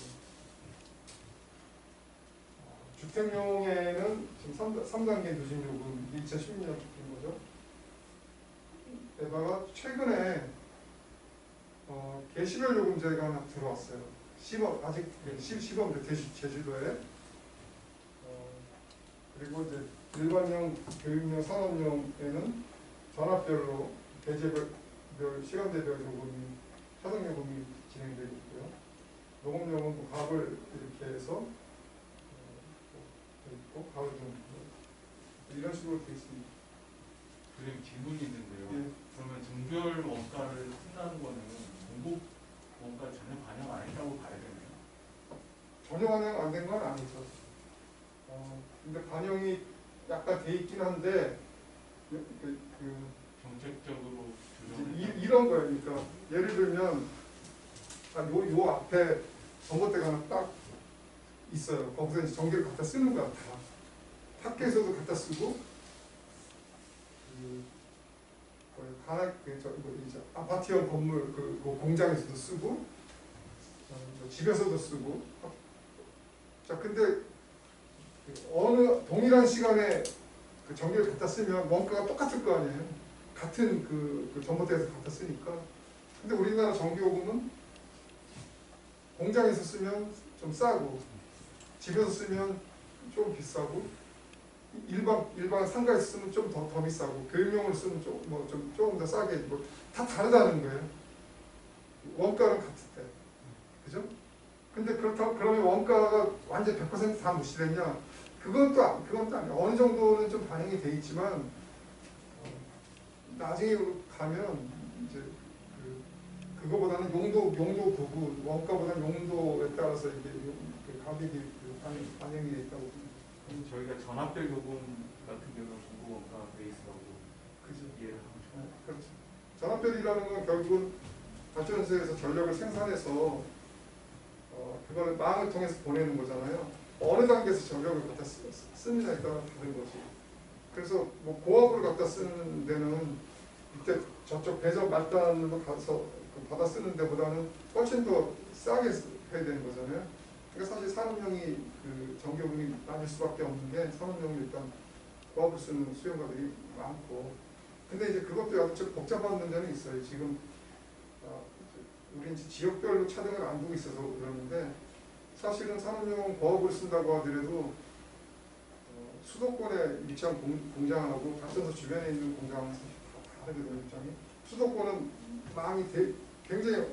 주택용에는 지금 3단계 누진요금 2016년 인 거죠. 게다가 최근에 개시별 요금제가 하나 들어왔어요. 시범 아직 시범 제주도에 그리고 이제 일반용, 교육용, 산업용에는 전압별로 배제별 시간대별 요금이 차등 요금이 진행되고 있고요. 녹음용은 뭐 갑을 이렇게 해서 있고 가을 좀 이런 식으로 되어 있습니다. 선생님 질문이 있는데요. 예. 그러면 정별 원가를 쓴다는 거는 공급 원가 전혀 반영 안 했다고 봐야 되나요? 전혀 반영 안 된 건 아니죠. 근데 반영이 약간 돼 있긴 한데 정책적으로 조정을 이런 거예요. 그러니까 예를 들면 요 앞에 전봇대가 하나 딱 있어요. 거기서 이제 전기를 갖다 쓰는 거야. 다. 학교에서도 갖다 쓰고 이제 아파트형 건물 뭐 공장에서도 쓰고 집에서도 쓰고. 자, 근데 어느 동일한 시간에 그 전기를 갖다 쓰면 원가가 똑같을 거 아니에요. 같은 그 전봇대에서 갖다 쓰니까. 근데 우리나라 전기요금은 공장에서 쓰면 좀 싸고 집에서 쓰면 좀 비싸고 일반 상가에서 쓰면 좀 더 비싸고 교육용으로 쓰면 조금 더 싸게 뭐 다 다르다는 거예요. 원가는 같을 때, 그죠? 근데 그러면 원가가 완전 100% 다 무시됐냐? 그건 또 아니에요. 어느 정도는 좀 반영이 돼 있지만 나중에 가면 이제 그거보다는 용도 부분 원가보다는 용도에 따라서 이게 가격이 반영이 돼 있다고 봅니다. 그럼 저희가 전압별 요금 같은 경우는 공급 원가 베이스라고 그죠? 이해를 하고 싶어요. 그렇죠. 전압별이라는 건 결국은 발전소에서 전력을 생산해서 그거를 망을 통해서 보내는 거잖아요. 어느 단계에서 전력을 갖다 씁니다에 따라 다른 거지. 그래서 뭐 고압을 갖다 쓰는 데는 이때 저쪽 배전 말단으로 가서 받아 쓰는 데보다는 훨씬 더 싸게 해야 되는 거잖아요. 그러니까 사실 산업용이 그 전기요금이 낮을 수밖에 없는 게 산업용이 일단 고압을 쓰는 수요가들이 많고. 근데 이제 그것도 아주 좀 복잡한 문제는 있어요. 지금 우리 이제 지역별로 차등을 안 두고 있어서 그러는데 사실은 산업용 고압을 쓴다고 하더라도 수도권에 위치한 공장하고 발전소 주변에 있는 공장은 사실 다 다르거든요. 입장이. 수도권은 망이 굉장히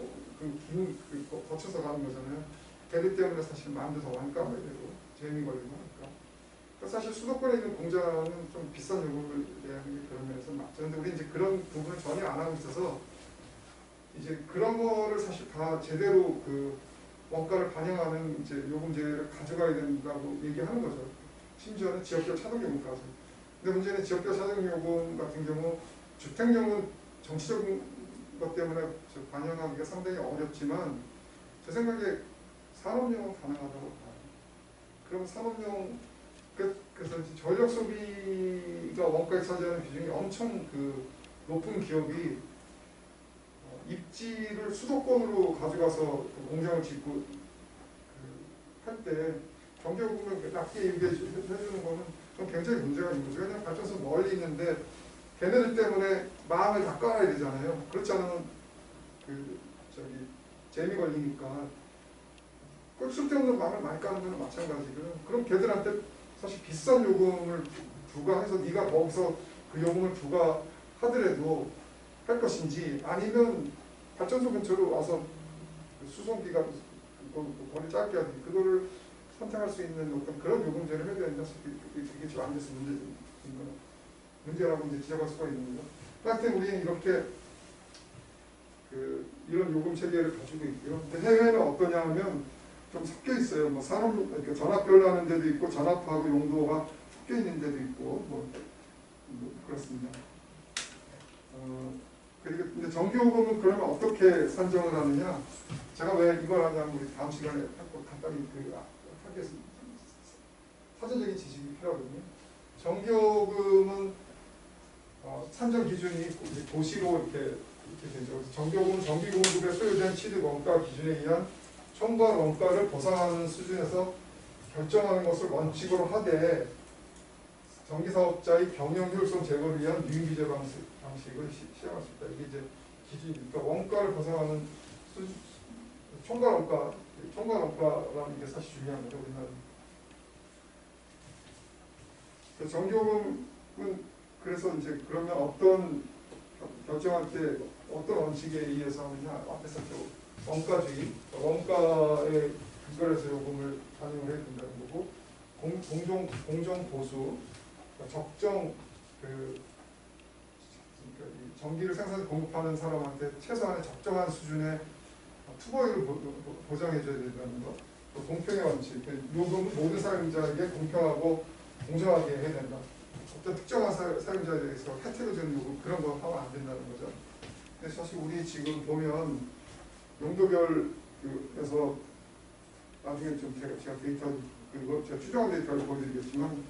거쳐서 가는 거잖아요. 대리 때문에 사실 마음도 더 많이 까봐야 되고 재미 걸리고 하니까. 그러니까 사실 수도권에 있는 공장은 좀 비싼 요금을 내야 하는 게 그런 면에서 맞죠. 근데 우리 이제 그런 부분을 전혀 안 하고 있어서 이제 그런 거를 사실 다 제대로 그 원가를 반영하는 이제 요금제를 가져가야 된다고 얘기하는 거죠. 심지어는 지역별 차등요금까지. 근데 문제는 지역별 차등요금 같은 경우 주택용은 정치적인 것 때문에 반영하기가 상당히 어렵지만 제 생각에 산업용은 가능하다고 봐요. 그럼 산업용 그래서 전력 소비가 원가에 차지하는 비중이 엄청 높은 기업이 입지를 수도권으로 가져가서 그 공장을 짓고 할 때 전기요금을 낮게 해주는 거는 그건 굉장히 문제가 있는 거죠. 왜냐하면 발전소 멀리 있는데 걔네들 때문에 망을 다 깔아야 되잖아요. 그렇지 않으면 잼이 걸리니까 그 쓸데없는 망을 많이 까는 거는 마찬가지고요. 그럼 걔들한테 사실 비싼 요금을 부과해서 네가 거기서 그 요금을 부과하더라도 할 것인지 아니면 발전소 근처로 와서 수송비가 거리 짧게 하든지 그거를 선택할 수 있는 어떤 그런 요금제를 해야 된다. 그게 지금 안 돼서 문제라고 이제 지적할 수가 있는 거죠. 하여튼 우리는 이렇게 이런 요금 체계를 가지고 있고요. 근데 해외는 어떠냐 하면 좀 섞여 있어요. 뭐 산업, 그러니까 전압별로 하는 데도 있고 전압하고 용도가 섞여 있는 데도 있고 뭐 그렇습니다. 그리고 근데 전기요금은 그러면 어떻게 산정을 하느냐? 제가 왜 이걸 하냐면 우리 다음 시간에 간단히 하겠습니다. 사전적인 지식이 필요하거든요. 전기요금은 산정 기준이 이제 도시로 이렇게 되죠. 전기요금은 전기공급에 소요된 취득 원가 기준에 의한 총괄 원가를 보상하는 수준에서 결정하는 것을 원칙으로 하되 전기사업자의 경영 효율성 제고를 위한 유인규제 방식을 시행할 수 있다. 이게 이제 기준이니까 원가를 보상하는 총괄 원가라는 게 사실 중요한 거죠. 우리나라는. 전기요금은 그래서 이제 그러면 어떤 결정할 때 어떤 원칙에 의해서 하느냐 앞에서 원가주의, 원가에 근거해서 요금을 반영을 해야 된다는 거고 공정 보수, 적정 그러니까 전기를 생산 공급하는 사람한테 최소한의 적정한 수준의 투보율을 보장해줘야 된다는 것, 또 공평의 원칙, 요금은 모든 사용자에게 공평하고 공정하게 해야 된다. 어떤 특정한 사용자에 대해서 혜택을 주는 요금 그런 거 하면 안 된다는 거죠. 근데 사실 우리 지금 보면 용도별에서 나중에 좀 제가 데이터 그리고 제가 추정한 데이터를 보여드리겠지만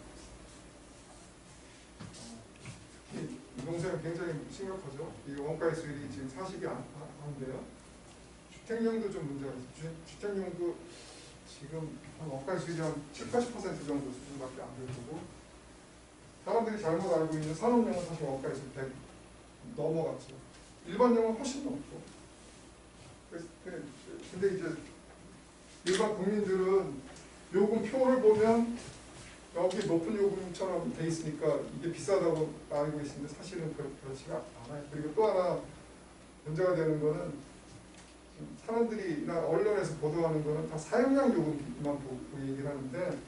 농사가 굉장히 심각하죠. 이 원가의 수율이 지금 40이 안 돼요. 주택용도 좀 문제가 있어요. 주택용도 지금 한 원가의 수율이 한 70, 80% 정도 수준밖에 안 되고 사람들이 잘못 알고 있는 산업용은 사실 원가의 수율 100 넘어갔죠. 일반용은 훨씬 넘고. 근데 이제 일반 국민들은 요금표를 보면 여기 높은 요금처럼 돼 있으니까 이게 비싸다고 알고 있는데 사실은 그렇지가 않아요. 그리고 또 하나 문제가 되는 거는 사람들이나 언론에서 보도하는 거는 다 사용량 요금만 보고 얘기를 하는데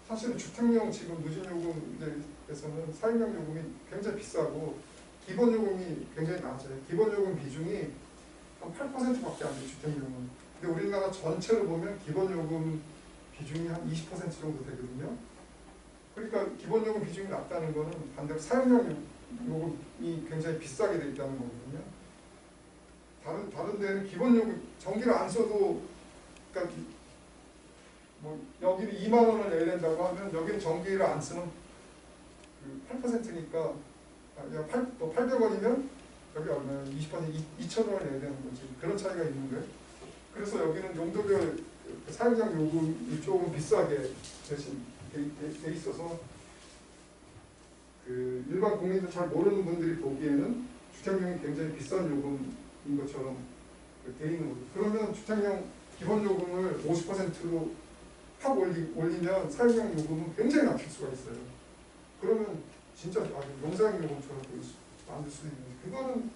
사실은 주택용 지금 누진요금에서는 사용량 요금이 굉장히 비싸고 기본 요금이 굉장히 낮아요. 기본 요금 비중이 한 8%밖에 안 돼요. 주택용은. 근데 우리나라 전체를 보면 기본 요금 비중이 한 20% 정도 되거든요. 그러니까 기본 요금 비중이 낮다는 거는 반대로 사용량 요금이 굉장히 비싸게 돼 있다는 거거든요. 다른 데는 기본 요금 전기를 안 써도 그러니까 뭐 여기는 2만 원을 내야 된다고 하면 여기는 전기를 안 쓰면 그 8%니까 800원이면 여기 얼마야? 20% 2,000원을 내야 되는 거지. 그런 차이가 있는 거예요. 그래서 여기는 용도별 사용량 요금이 조금 비싸게 대신 돼 있어서 그 일반 국민들 잘 모르는 분들이 보기에는 주택용이 굉장히 비싼 요금인 것처럼 돼 있는 거죠. 그러면 주택용 기본 요금을 50%로 확 올리면 사용량 요금은 굉장히 낮출 수가 있어요. 그러면 진짜 아주 용사용 요금처럼 만들 수도 있는 거죠. 그거는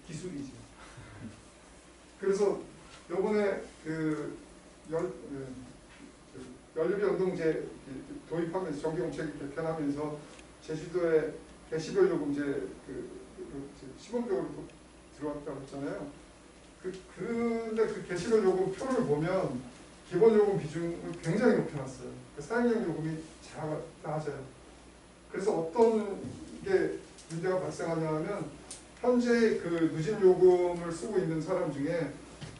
기술이지. 그래서 요번에 연료비 연동제 도입하면서 전기용책이 개편하면서 제주도에 데시벨 요금제 시범적으로 들어왔다고 했잖아요. 근데 그 데시벨 요금 표를 보면 기본 요금 비중을 굉장히 높여놨어요. 사용량 요금이 낮아요. 그래서 어떤 게 문제가 발생하냐면 현재 그 누진 요금을 쓰고 있는 사람 중에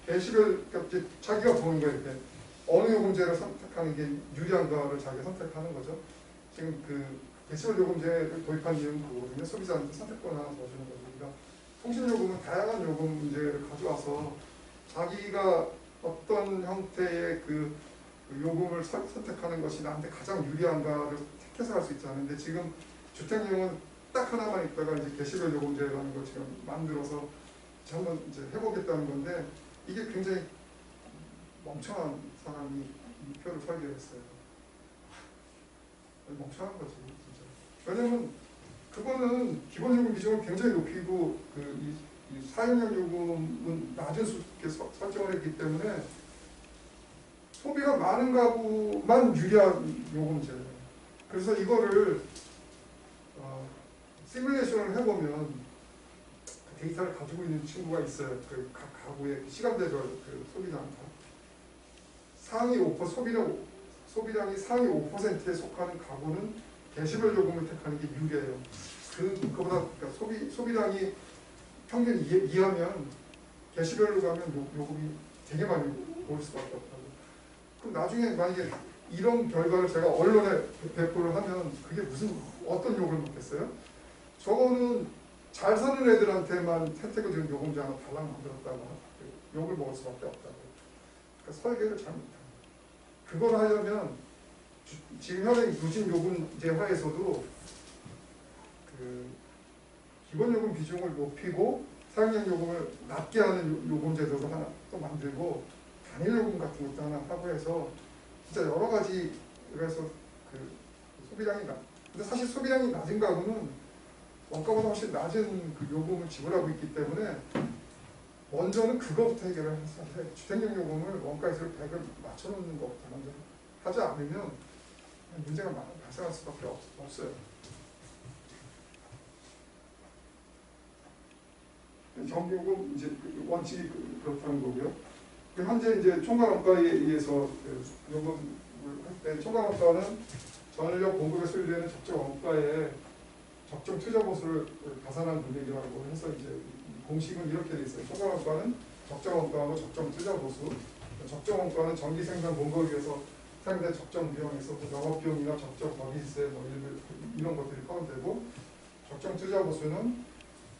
데시벨 자기가 보는 거예요. 이렇게 어느 요금제를 선택하는 게 유리한가를 자기가 선택하는 거죠. 지금 그 데시벨 요금제를 도입한 이유는 그거거든요. 소비자한테 선택권을 하나 더 주는 거죠. 그러니까 통신요금은 다양한 요금 문제를 가져와서 자기가 어떤 형태의 그 요금을 선택하는 것이 나한테 가장 유리한가를 택해서 할 수 있잖아요. 근데 지금 주택용은 딱 하나만 있다가 이제 데시벨 요금제라는 걸 지금 만들어서 한번 이제 해보겠다는 건데 이게 굉장히 멍청한 사람이 이 표를 설계했어요. 멍청한 거지 진짜. 왜냐면 그거는 기본요금 비중을 굉장히 높이고 이 사용량 요금은 낮은 수준에 설정을 했기 때문에 소비가 많은 가구만 유리한 요금제예요. 그래서 이거를 시뮬레이션을 해보면 그 데이터를 가지고 있는 친구가 있어요. 그 각 가구의 시간대별 그 소비량과 상위 5% 소비량이 상위 5%에 속하는 가구는 데시벨 요금을 택하는 게 유리해요. 그거보다 그러니까 소비량이 평균 이하면 데시벨로 가면 요금이 되게 많이 올 수밖에 없다고. 그럼 나중에 만약에 이런 결과를 제가 언론에 배포를 하면 그게 무슨 어떤 욕을 먹겠어요? 저거는 잘 사는 애들한테만 혜택을 주는 요금제 하나 달랑 만들었다고 욕을 먹을 수밖에 없다고. 그러니까 설계를 잘못한. 그걸 하려면 지금 현행 누진 요금제 하에서도 그 기본 요금 비중을 높이고 사용량 요금을 낮게 하는 요금제도도 하나 또 만들고 단일 요금 같은 것도 하나 하고 해서 진짜 여러 가지 그래서 그 소비량이 근데 사실 소비량이 낮은 가구는 원가보다 훨씬 낮은 그 요금을 지불하고 있기 때문에 먼저는 그거부터 해결을 해서 주택용 요금을 원가에서 100을 맞춰놓는 것부터 먼저 하지 않으면 문제가 발생할 수밖에 없어요. 정규금 이제 원칙이 그렇다는 거고요. 현재 이제 총괄원가에 의해서 요금을 할 때 총괄원가는 전력 공급에 소요되는 적정 원가에 적정 투자 보수를 가산한 금액이라고 해서 이제 공식은 이렇게 돼 있어요. 총괄원가는 적정 원가하고 적정 투자 보수. 적정 원가는 전기 생산 공급을 위해서 사용된 적정 비용에서 영업 비용이나 적정 거기세 뭐 이런 것들이 포함되고 적정 투자 보수는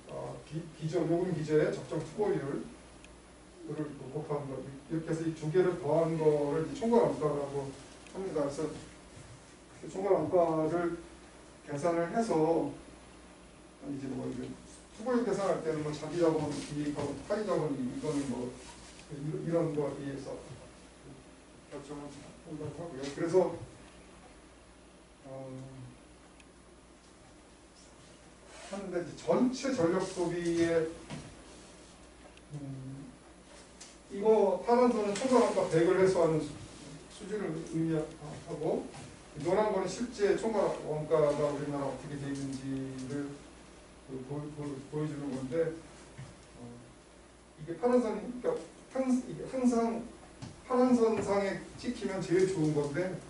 요금 기재의 적정 투고율을 곱하는 거. 이렇게 해서 이 두 개를 더한 거를 총괄원가라고 합니다. 그래서 총괄원가를 계산을 해서 이제 뭐 이제 투고율 계산할 때는 뭐 자기 자본 이익하고 타이 자본 이거는 뭐 이런 거에 의해서 결정을 한다고 하고요. 그래서 하는데 전체 전력 소비의 이거 파란선은 총괄원가 100을 해소하는 수준을 의미하고 노란 거는 실제 총괄원가가 우리나라 어떻게 되어 있는지를 보여주는 건데 이게 파란선이 그러니까 항상 파란선상에 찍히면 제일 좋은 건데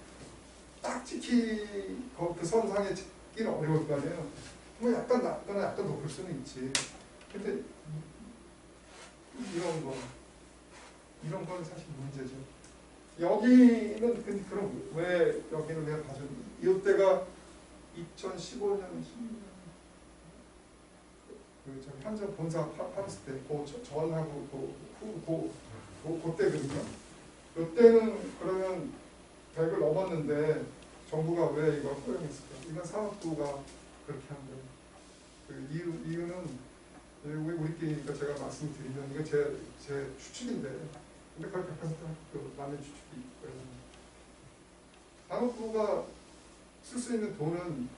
딱 그 선상에 찍기는 어려울 거 아니에요. 뭐 약간 낮거나 약간 높을 수는 있지. 근데 이런 건 사실 문제죠. 여기는 근데 그럼 왜 여기는 내가 봐준 이때가 2015년 그 저기 한전 본사 팔았을 때 그 전하고 그때거든요. 이때는 그러면 100을 넘었는데 정부가 왜 이걸 허용했을까? 이건 산업부가 그렇게 한 거예요. 그 이유는 우리끼리니까 제가 말씀드리면 이거 제 추측인데 근데 거의 100% 맞는 추측이 있고요. 산업부가 쓸 수 있는 돈은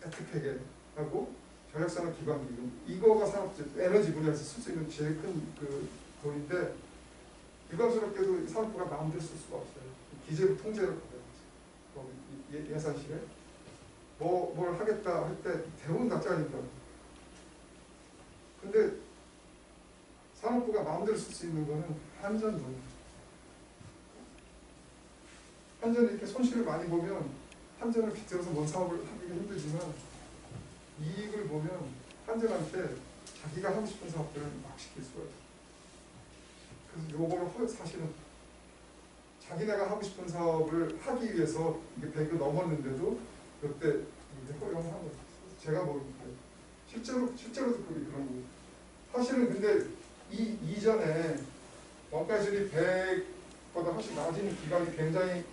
에트팩에 하고 전력산업 기반기금 이거가 에너지 분야에서 쓸 수 있는 제일 큰 그 돈인데 유감스럽게도 산업부가 마음대로 쓸 수가 없어요. 기재부 통제를 받아야지. 예산실에 뭘 하겠다 할 때 대부분 다 잘린다. 근데 산업부가 마음대로 쓸 수 있는 거는 한전 돈. 한전이 이렇게 손실을 많이 보면 한전을 빗대어서 뭔 사업을 하기가 힘들지만 이익을 보면 한전한테 자기가 하고 싶은 사업들을 막 시킬 수가 있어요. 그래서 요거를 사실은 자기네가 하고 싶은 사업을 하기 위해서 이게 100을 넘었는데도 그때 이제 허용하고 제가 모르니까 실제로도 그게 그런 거고 사실은 근데 이 이전에 원가율이 100보다 훨씬 낮은 기간이 굉장히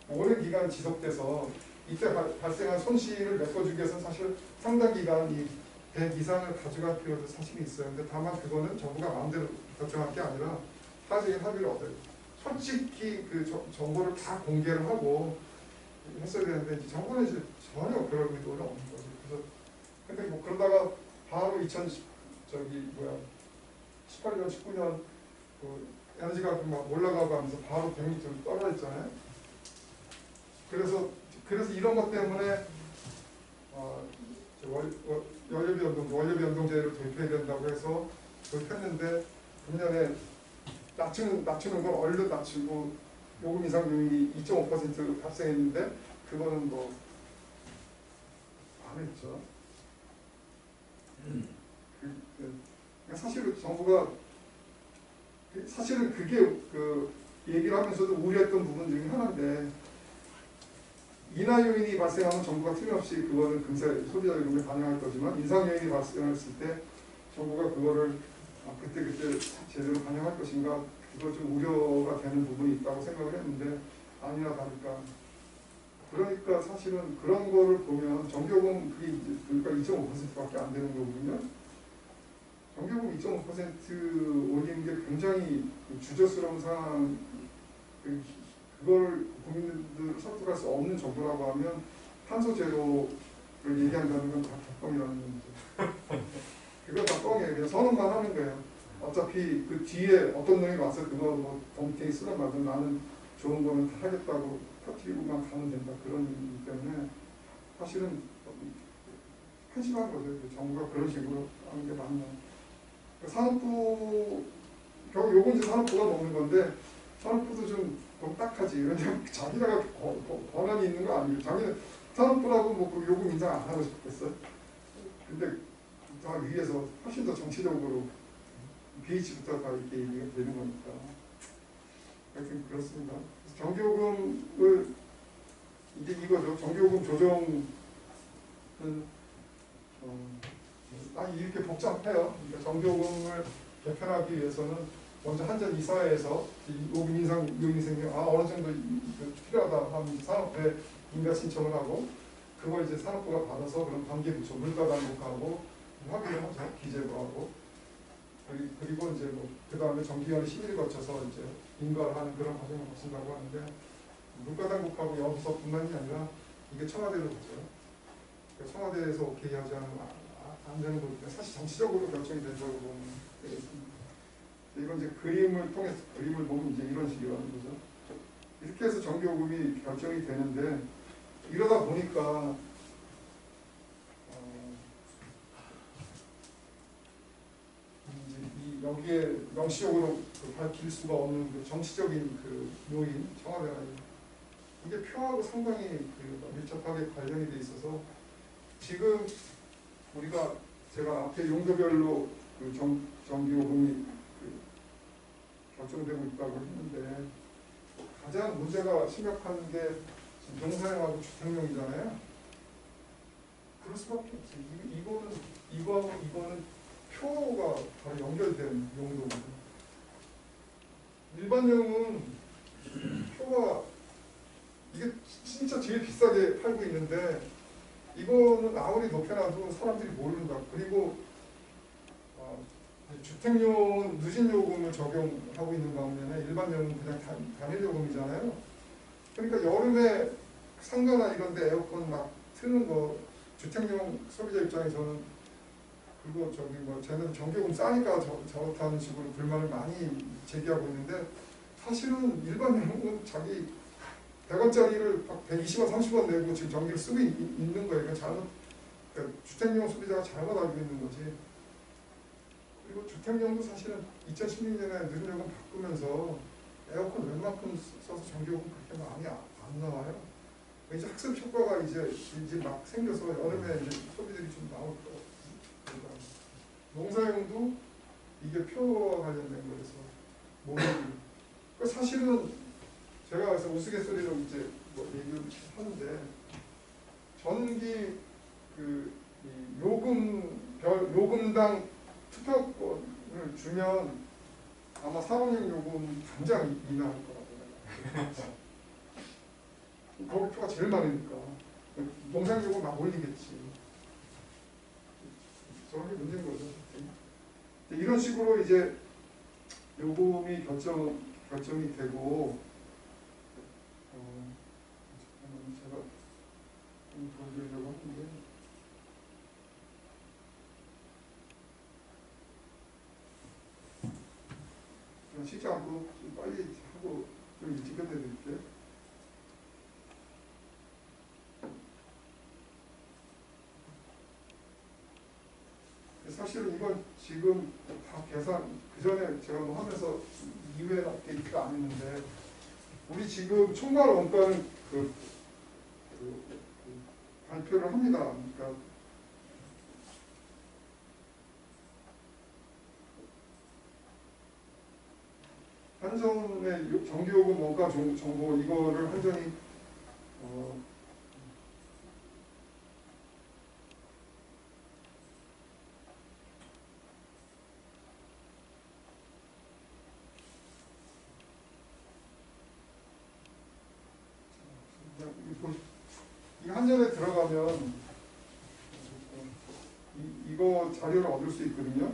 오랜 기간 지속돼서 이때 발생한 손실을 메꿔주기 위해서 사실 상당 기간 이 100 이상을 가져갈 필요도 사실 있어요. 근데 다만 그거는 정부가 마음대로 결정할 게 아니라 사회적인 합의를 얻어요. 솔직히 그 정보를 다 공개를 하고 했어야 되는데 이제 정부는 이제 전혀 그럴 의도는 없는 거죠. 그래서 근데 뭐 그러다가 바로 18년, 19년 그 에너지가 막 올라가고 하면서 바로 100m 떨어졌잖아요. 그래서 이런 것 때문에 원료비 연동제를 도입해야 된다고 해서 도입했는데 금년에 낮추는 건 얼른 낮추고 요금 인상 요인이 2.5% 발생했는데 그거는 뭐 안 했죠. 사실은 정부가 사실은 그게 그 얘기를 하면서도 우려했던 부분 중에 하나인데 인하 요인이 발생하면 정부가 틀림없이 그거는 금세 소비자 요금에 반영할 거지만 인상 요인이 발생했을 때 정부가 그거를 그때 제대로 반영할 것인가 그거 좀 우려가 되는 부분이 있다고 생각을 했는데 아니나 다를까 그러니까 사실은 그런 거를 보면 정기요금 그게 이제 그러니까 2.5%밖에 안 되는 거거든요. 정기요금 2.5% 올리는 게 굉장히 주저스러운 상황 그걸 국민들 설득할 수 없는 정도라고 하면 탄소 제로를 얘기한다는 건 다 개뻥이라는 거죠. 그건 다 뻥이에요. 그냥 선언만 하는 거예요. 어차피 그 뒤에 어떤 놈이 와서 그거 뭐 덤탱이 쓰던 말든 나는 좋은 거는 다 하겠다고 터뜨리고만 가면 된다. 그런 이유 때문에 사실은 한심한 거죠. 정부가 그런 식으로 하는 게 맞나. 산업부, 결국 요건 이제 산업부가 먹는 건데 산업부도 좀 너무 딱하지. 왜냐면 자기네가 권한이 있는 거 아니에요. 자기는 산업부라고 뭐 그 요금 인상 안 하고 싶겠어요. 근데 다 위에서 훨씬 더 정치적으로 BH부터 다 이렇게 얘기가 되는 거니까. 하여튼 그렇습니다. 정기요금을 이제 이거죠. 정기요금 조정은 이렇게 복잡해요. 그러니까 정기요금을 개편하기 위해서는 먼저 한전 이사회에서 요금 인상 요인이 생기면 어느 정도 필요하다 하면 산업부에 인가 신청을 하고 그걸 이제 산업부가 받아서 그럼 관계부처 물가 당국하고 합의를 하죠. 기재부하고 그리고 이제 뭐 그 다음에 정기위원회 심의를 거쳐서 이제 인가를 하는 그런 과정을 거친다고 하는데 물가 당국하고 여기서뿐만이 아니라 이게 청와대로 가죠. 그러니까 청와대에서 오케이 하지 않으면 안 되는 거니까 사실 정치적으로 결정이 된다고 보면 되겠습니다. 이건 이제 그림을 통해서 그림을 보면 이제 이런 식이라는 거죠. 이렇게 해서 정기요금이 결정이 되는데 이러다 보니까 이제 여기에 명시적으로 밝힐 수가 없는 그 정치적인 그 요인 청와대가 이게 표하고 상당히 그 밀접하게 관련이 돼 있어서 지금 우리가 제가 앞에 용도별로 그 정기요금이 결정되고 있다고 했는데 가장 문제가 심각한 게 지금 농사용하고 주택용이잖아요. 그럴 수밖에 없어요. 이거는 표가 바로 연결된 용도거든요. 일반용은 표가 이게 진짜 제일 비싸게 팔고 있는데 이거는 아무리 높여놔도 사람들이 모른다. 그리고 주택용은 누진 요금을 적용하고 있는 반면에 일반용은 그냥 단일 요금이잖아요. 그러니까 여름에 상가나 이런 데 에어컨 막 트는 거 주택용 소비자 입장에서는 그거 쟤네들 전기요금 싸니까 저렇다는 식으로 불만을 많이 제기하고 있는데 사실은 일반용은 자기 100원짜리를 120원, 30원 내고 지금 전기를 쓰고 있는 거예요. 그러니까 주택용 소비자가 잘못 알고 있는 거지. 그리고 주택용도 사실은 2016년에 누진 요금 바꾸면서 에어컨 웬만큼 써서 전기요금 그렇게 많이 안 나와요. 이제 학습 효과가 이제 막 생겨서 여름에 이제 소비들이 좀 나올 거예요. 농사용도 이게 표와 관련된 거라서 그러니까 사실은 제가 그래서 우스갯소리로 이제 뭐 얘기를 하는데 전기 이 요금당 투표권을 주면 아마 산업용 요금 당장 인하할 거라고. 거기 표가 제일 많으니까 농산 요금 막 올리겠지. 저런 게 문제인 거죠. 이런 식으로 이제 요금이 결정이 되고, 잠깐만 제가 좀 보여드리려고 하는데, 그냥 쉽지 않고 좀 빨리 하고 좀 일찍 끝내드릴게요. 사실은 이건 지금 다 계산, 그 전에 제가 뭐 하면서 이외에 업데이트가 안 했는데, 우리 지금 총괄 원가는 발표를 합니다. 그러니까 한전의 정기요금 원가 정보 이거를 한전이 이 한전에 들어가면 이거 자료를 얻을 수 있거든요.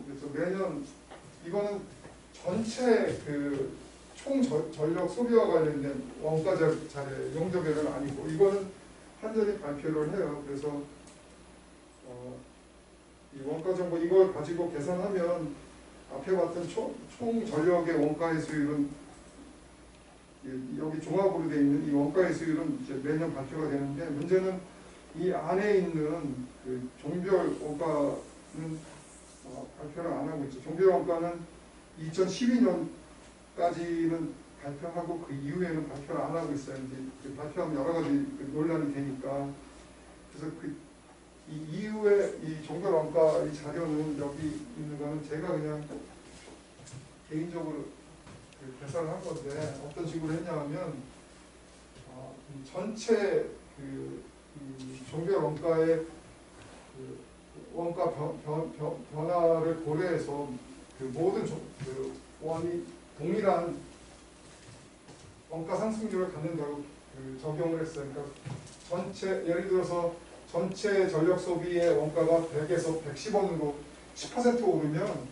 그래서 매년 이거는 전체 총 전력 소비와 관련된 원가 자료 용도별은 아니고 이거는 한전이 발표를 해요. 그래서 이 원가 정보 이걸 가지고 계산하면 앞에 봤던 총 전력의 원가의 수율은 여기 종합으로 되어 있는 이 원가의 수율은 이제 매년 발표가 되는데, 문제는 이 안에 있는 그 종별 원가는 발표를 안 하고 있죠. 종별 원가는 2012년까지는 발표하고 그 이후에는 발표를 안 하고 있어요. 이제 발표하면 여러 가지 논란이 되니까. 그래서 이 이후에 이 종별 원가 이 자료는 여기 있는 거는 제가 그냥 개인적으로 계산을 한 건데, 어떤 식으로 했냐면 전체 이 종별 원가의 원가 변화를 고려해서 모든 원이 동일한 원가 상승률을 갖는다고 적용을 했어요. 그러니까 전체 예를 들어서 전체 전력 소비의 원가가 100에서 110원으로 10% 오르면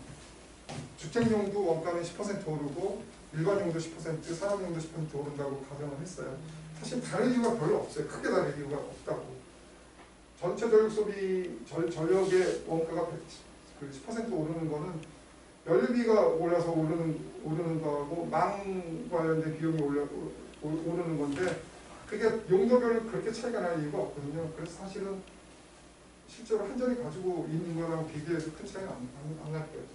주택용도 원가는 10% 오르고 일반용도 10%, 산업용도 10% 오른다고 가정을 했어요. 사실 다른 이유가 별로 없어요. 크게 다른 이유가 없다고. 전체 전력 소비 전력의 원가가 10% 오르는 거는 연료비가 올라서 오르는 거하고 망 관련된 비용이 오르는 건데, 그게 용도별로 그렇게 차이가 날 이유가 없거든요. 그래서 사실은 실제로 한전이 가지고 있는 거랑 비교해서 큰 차이가 안 날 거예요.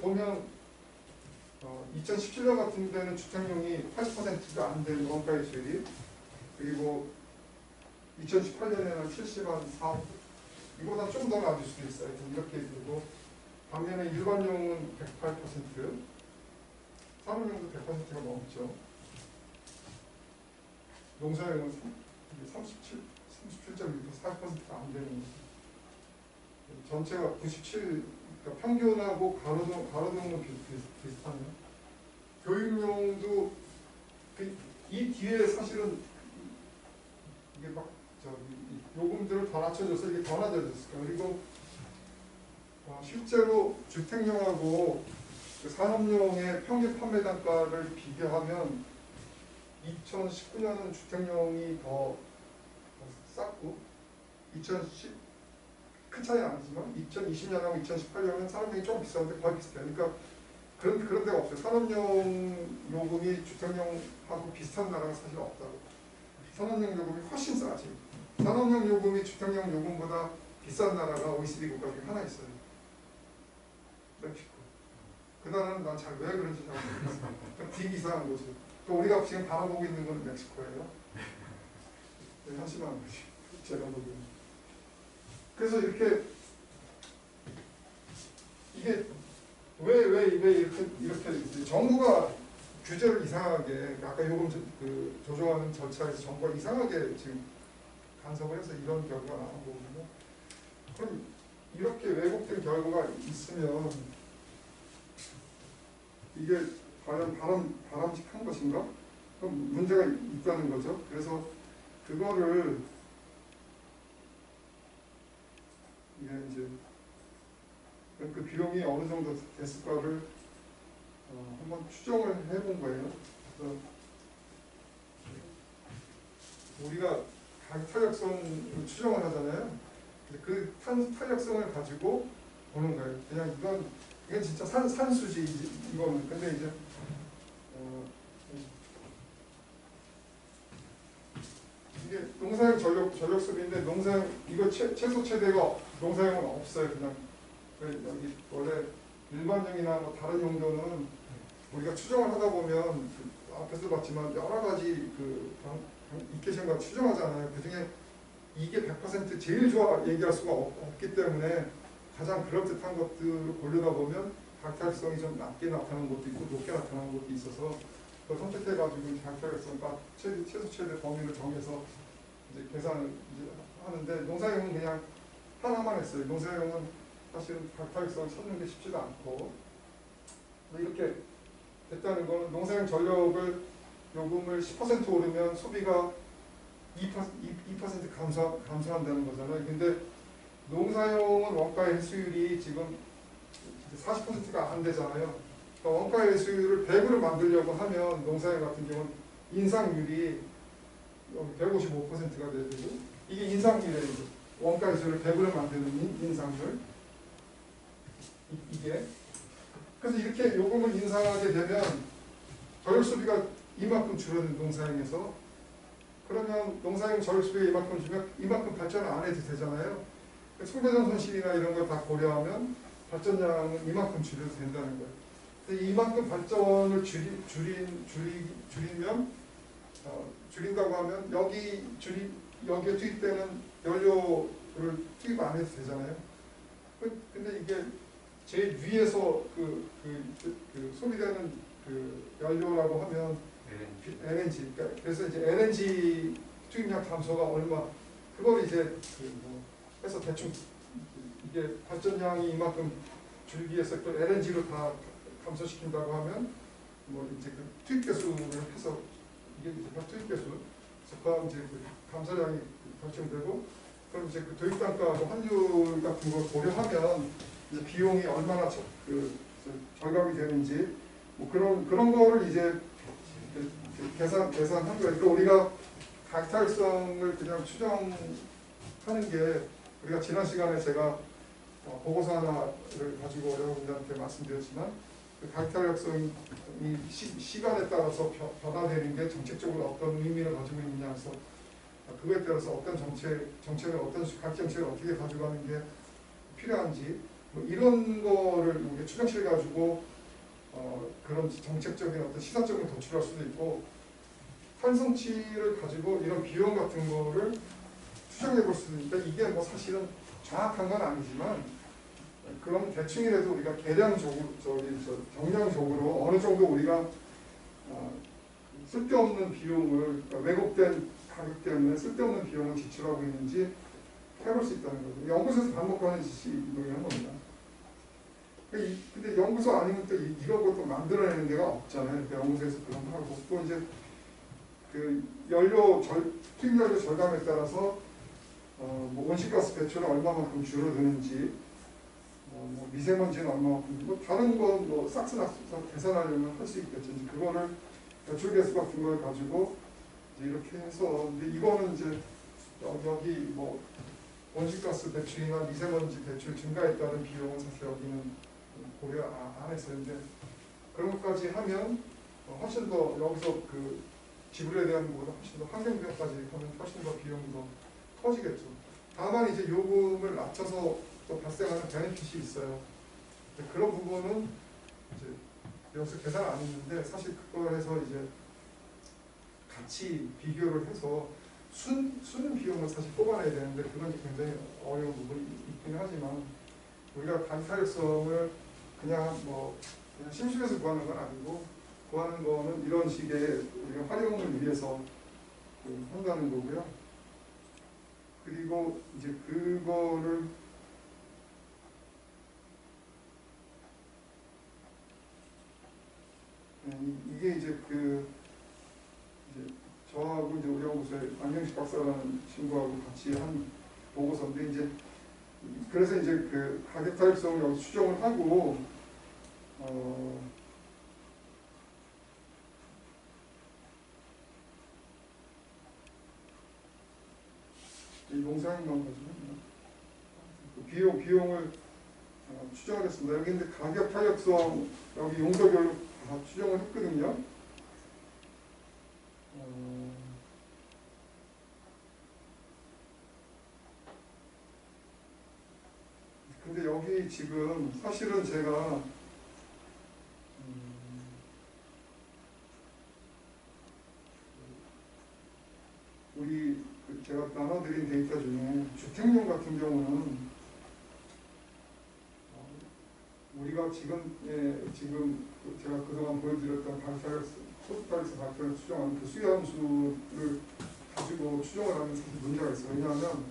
보면 2017년 같은 데는 주택용이 80%가 안 된 원가의 수율이, 그리고 2018년에는 70한 4, 이보다 좀 더 낮을 수도 있어요. 이렇게 되고, 반면에 일반용은 108%, 산업용도 100%가 넘죠. 농사용은 37.1%, 40%가 안 되는 거죠. 전체가 97, 그러니까 평균하고 가로등은 비슷하네요. 교육용도 이 뒤에 사실은 이게 막 요금들을 더 낮춰줘서 이게 더 낮아졌을까. 그리고 실제로 주택용하고 산업용의 평균 판매 단가를 비교하면 2019년은 주택용이 더 쌌고, 큰 차이는 아니지만 2020년하고 2018년은 산업용이 조금 비싼데 거의 비슷해요. 그러니까 그런 데가 없어요. 산업용 요금이 주택용하고 비슷한 나라가 사실 없다고. 산업용 요금이 훨씬 싸지. 산업용 요금이 주택용 요금보다 비싼 나라가 OECD 국가 중에 하나 있어요. 멕시코. 그 나라는 난 잘 왜 그런지 잘 모르겠어요. 되게 이상한 거죠. 또 우리가 지금 바라보고 있는 건 멕시코예요. 한심한 거지. 제가 보기에는. 그래서 이렇게 이게 왜 이렇게 정부가 규제를 이상하게 아까 요금 조정하는 절차에서 정부가 이상하게 지금 간섭을 해서 이런 결과가 나온 거거든요. 그럼 이렇게 왜곡된 결과가 있으면 이게 과연 바람직한 것인가? 그럼 문제가 있다는 거죠. 그래서 그거를 이게 이제 그 비용이 어느 정도 됐을까를 한번 추정을 해본 거예요. 그래서 우리가 가격 탄력성을 추정을 하잖아요. 그 탄력성을 가지고 보는 거예요. 그냥 이건 진짜 산수지 이거는. 근데 이제 이게 농사용 전력 소비인데 농사용 이거 최소 최대가 농사용은 없어요. 그냥 여기 원래 일반용이나 뭐 다른 용도는 우리가 추정을 하다 보면 앞에서 봤지만 여러 가지 이케이션과 추정하잖아요. 그 중에 이게 100% 제일 좋아 얘기할 수가 없기 때문에 가장 그럴듯한 것들을 고르다 보면 각탈성이 좀 낮게 나타나는 것도 있고 높게 나타나는 것도 있어서 그걸 선택해가지고 각탈성 최소 최대 범위를 정해서 이제 계산을 이제 하는데 농사용은 그냥 하나만 했어요. 농사용은 사실은 각탈성을 찾는 게 쉽지도 않고 이렇게 됐다는 거는 농사용 전력을 요금을 10% 오르면 소비가 2% 감소한다는 거잖아요. 근데 농사용은 원가 해수율이 지금 40%가 안 되잖아요. 그러니까 원가 해수율을 100으로 만들려고 하면 농사용 같은 경우는 인상률이 155%가 돼야 되고 이게 인상률이에요. 원가 해수율을 100으로 만드는 인상률 이게 그래서 이렇게 요금을 인상하게 되면 전력 소비가 이만큼 줄어든 농사용에서 그러면 농사용 전력 소비가 이만큼 주면 이만큼 발전을 안 해도 되잖아요. 송배전 손실이나 이런 걸 다 고려하면 발전량은 이만큼 줄여도 된다는 거예요. 근데 이만큼 발전을 줄인다고 하면 여기에 투입되는 연료를 투입 안 해도 되잖아요. 근데 이게 제일 위에서 소비되는 연료라고 하면 LNG. 그래서 이제 LNG 투입량 감소가 얼마, 그걸 이제 해서 대충 이게 발전량이 이만큼 줄기 위해서 또 LNG로 다 감소시킨다고 하면 뭐 이제 그 투입 개수를 해서 이게 이제 투입 개수, 그다음 이제 감소량이 결정되고 그럼 이제 그 도입 단가하고 환율 같은 걸 고려하면 이제 비용이 얼마나 절감이 되는지 뭐 그런 거를 이제 계산한 거예요. 그러니까 우리가 각탈성을 그냥 추정하는 게 우리가 지난 시간에 제가 보고서 하나를 가지고 여러분들한테 말씀드렸지만 그 각탈력성이 시간에 따라서 변화되는 게 정책적으로 어떤 의미를 가지고 있느냐 해서 그거에 따라서 어떤 정책을 각 정책을 어떻게 가져가는 게 필요한지 뭐 이런 거를 우리가 추정치를 가지고 그런 정책적인 어떤 시사점을 도출할 수도 있고 탄성치를 가지고 이런 비용 같은 거를 추정해 볼 수도 있는데 이게 뭐 사실은 정확한 건 아니지만 그럼 대충이라도 우리가 경량적으로 어느 정도 우리가 쓸데없는 비용을 그러니까 왜곡된 가격 때문에 쓸데없는 비용을 지출하고 있는지 해볼 수 있다는 거죠. 연구소에서 반복하는 짓이 한 겁니다. 근데 연구소 아니면 또 이런 것도 만들어내는 데가 없잖아요. 연구소에서 그런 거 하고 또 이제 그 투입 연료 절감에 따라서 뭐 온실가스 배출은 얼마만큼 줄어드는지 뭐 미세먼지는 얼마만큼 뭐 다른 건 뭐 싹스낙 계산하려면 할 수 있겠죠. 이제 그거를 배출가스 같은 걸 가지고 이제 이렇게 해서 근데 이거는 이제 여기 뭐 온실가스 배출이나 미세먼지 배출 증가에 따른 비용은 사실 여기는 고려 안 했어요. 근데 그런 것까지 하면 훨씬 더 여기서 그 지불에 대한 것보다 훨씬 더 환경비용까지 하면 훨씬 더 비용이 더 커지겠죠. 다만 이제 요금을 낮춰서 또 발생하는 베네핏이 있어요. 그런 부분은 이제 여기서 계산 안 했는데 사실 그걸 해서 이제 같이 비교를 해서 쓰는 비용을 사실 뽑아내야 되는데 그건 굉장히 어려운 부분이 있긴 하지만 우리가 단타력성을 그냥 심심해서 구하는 건 아니고 구하는 거는 이런 식의 우리가 활용을 위해서 한다는 거고요. 그리고 이제 그거를 이게 이제 이제 저하고 이제 우리 연구소의 안경식 박사라는 친구하고 같이 한 보고서인데 이제 그래서 이제 그 가격 타협성을 여기 추정을 하고 이 농사인만 가지고 비용을 추정을 했습니다. 여기 근데 가격 타협성 여기 용도별로 다 추정을 했거든요. 근데 여기 지금 사실은 제가 우리 제가 나눠드린 데이터 중에 주택용 같은 경우는 우리가 지금 제가 그동안 보여드렸던 소득가격에서 발표를 추정하는 그 수요함수를 가지고 추정을 하면 사실 문제가 있어요. 왜냐하면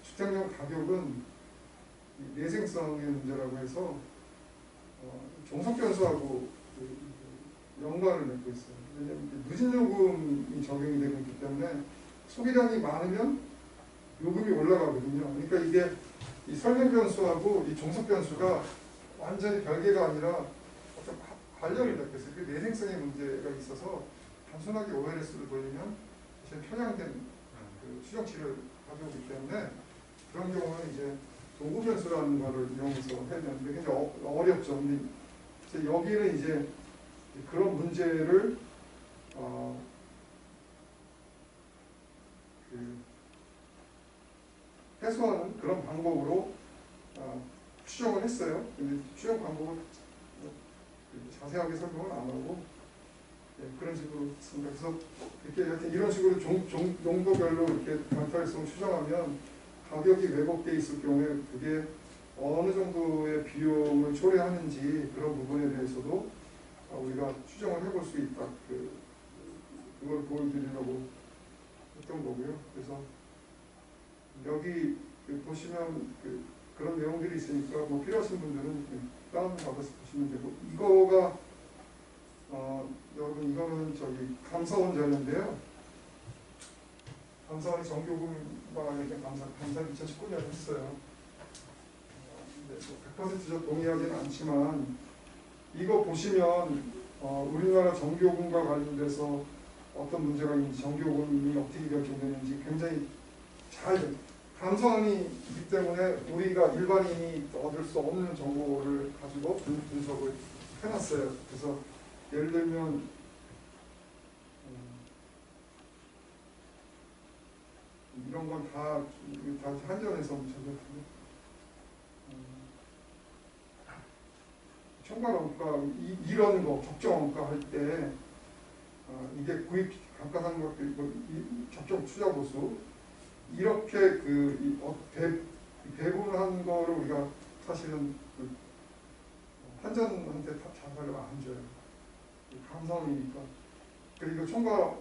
주택용 가격은 내생성의 문제라고 해서 종속 변수하고 연관을 맺고 있어요. 왜냐하면 누진요금이 적용이 되고 있기 때문에 소비량이 많으면 요금이 올라가거든요. 그러니까 이게 이 설명 변수하고 이 종속 변수가 완전히 별개가 아니라 어떤 관련을 맺고 있어요. 그 내생성의 문제가 있어서 단순하게 OLS를 돌리면 사실 편향된 그 추정치를 가져오기 때문에 그런 경우는 이제 도구 변수라는 거를 이용해서 해야 되는데 굉장히 어렵죠. 근데 이제 여기는 이제 그런 문제를 해소하는 그런 방법으로 추정을 했어요. 근데 추정 방법을 자세하게 설명을 안 하고 그런 식으로 했습니다. 그래서 이렇게 이런 식으로 용도별로 이렇게 단타일성을 추정하면 가격이 왜곡되어 있을 경우에 그게 어느 정도의 비용을 초래하는지 그런 부분에 대해서도 우리가 추정을 해볼 수 있다. 그걸 보여드리려고 했던 거고요. 그래서 여기 보시면 그런 내용들이 있으니까 뭐 필요하신 분들은 다운받아서 보시면 되고 이거가 여러분 이거는 저기 감사원 자료인데요. 감사원이 정교금과 관련된 감사를 2019년에 했어요. 100% 동의하지는 않지만 이거 보시면 우리나라 정교금과 관련돼서 어떤 문제가 있는지 정교금이 어떻게 결정되는지 굉장히 잘 감사원이 있기 때문에 우리가 일반인이 얻을 수 없는 정보를 가지고 분석을 해놨어요. 그래서 예를 들면 이런 건 다 한전에서 저기 총괄원가 이런 거 적정원가 할 때 이게 구입 감가상각도 있고 적정 투자보수 이렇게 배분한 거를 우리가 사실은 한전한테 자산을 안 줘요. 감사원이니까. 그리고 총괄원가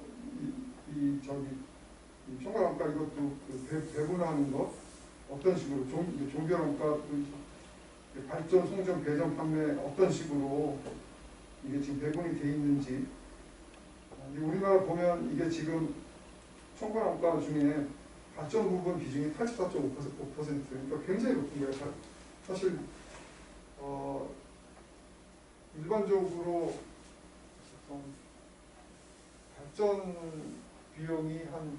이것도 배분하는 거 어떤 식으로 종별원가 발전, 송전, 배전, 판매 어떤 식으로 이게 지금 배분이 돼 있는지 우리나라 보면 이게 지금 총괄원가 중에 발전 부분 비중이 84.5%, 그러니까 굉장히 높은 거예요. 사실 일반적으로 발전 비용이 한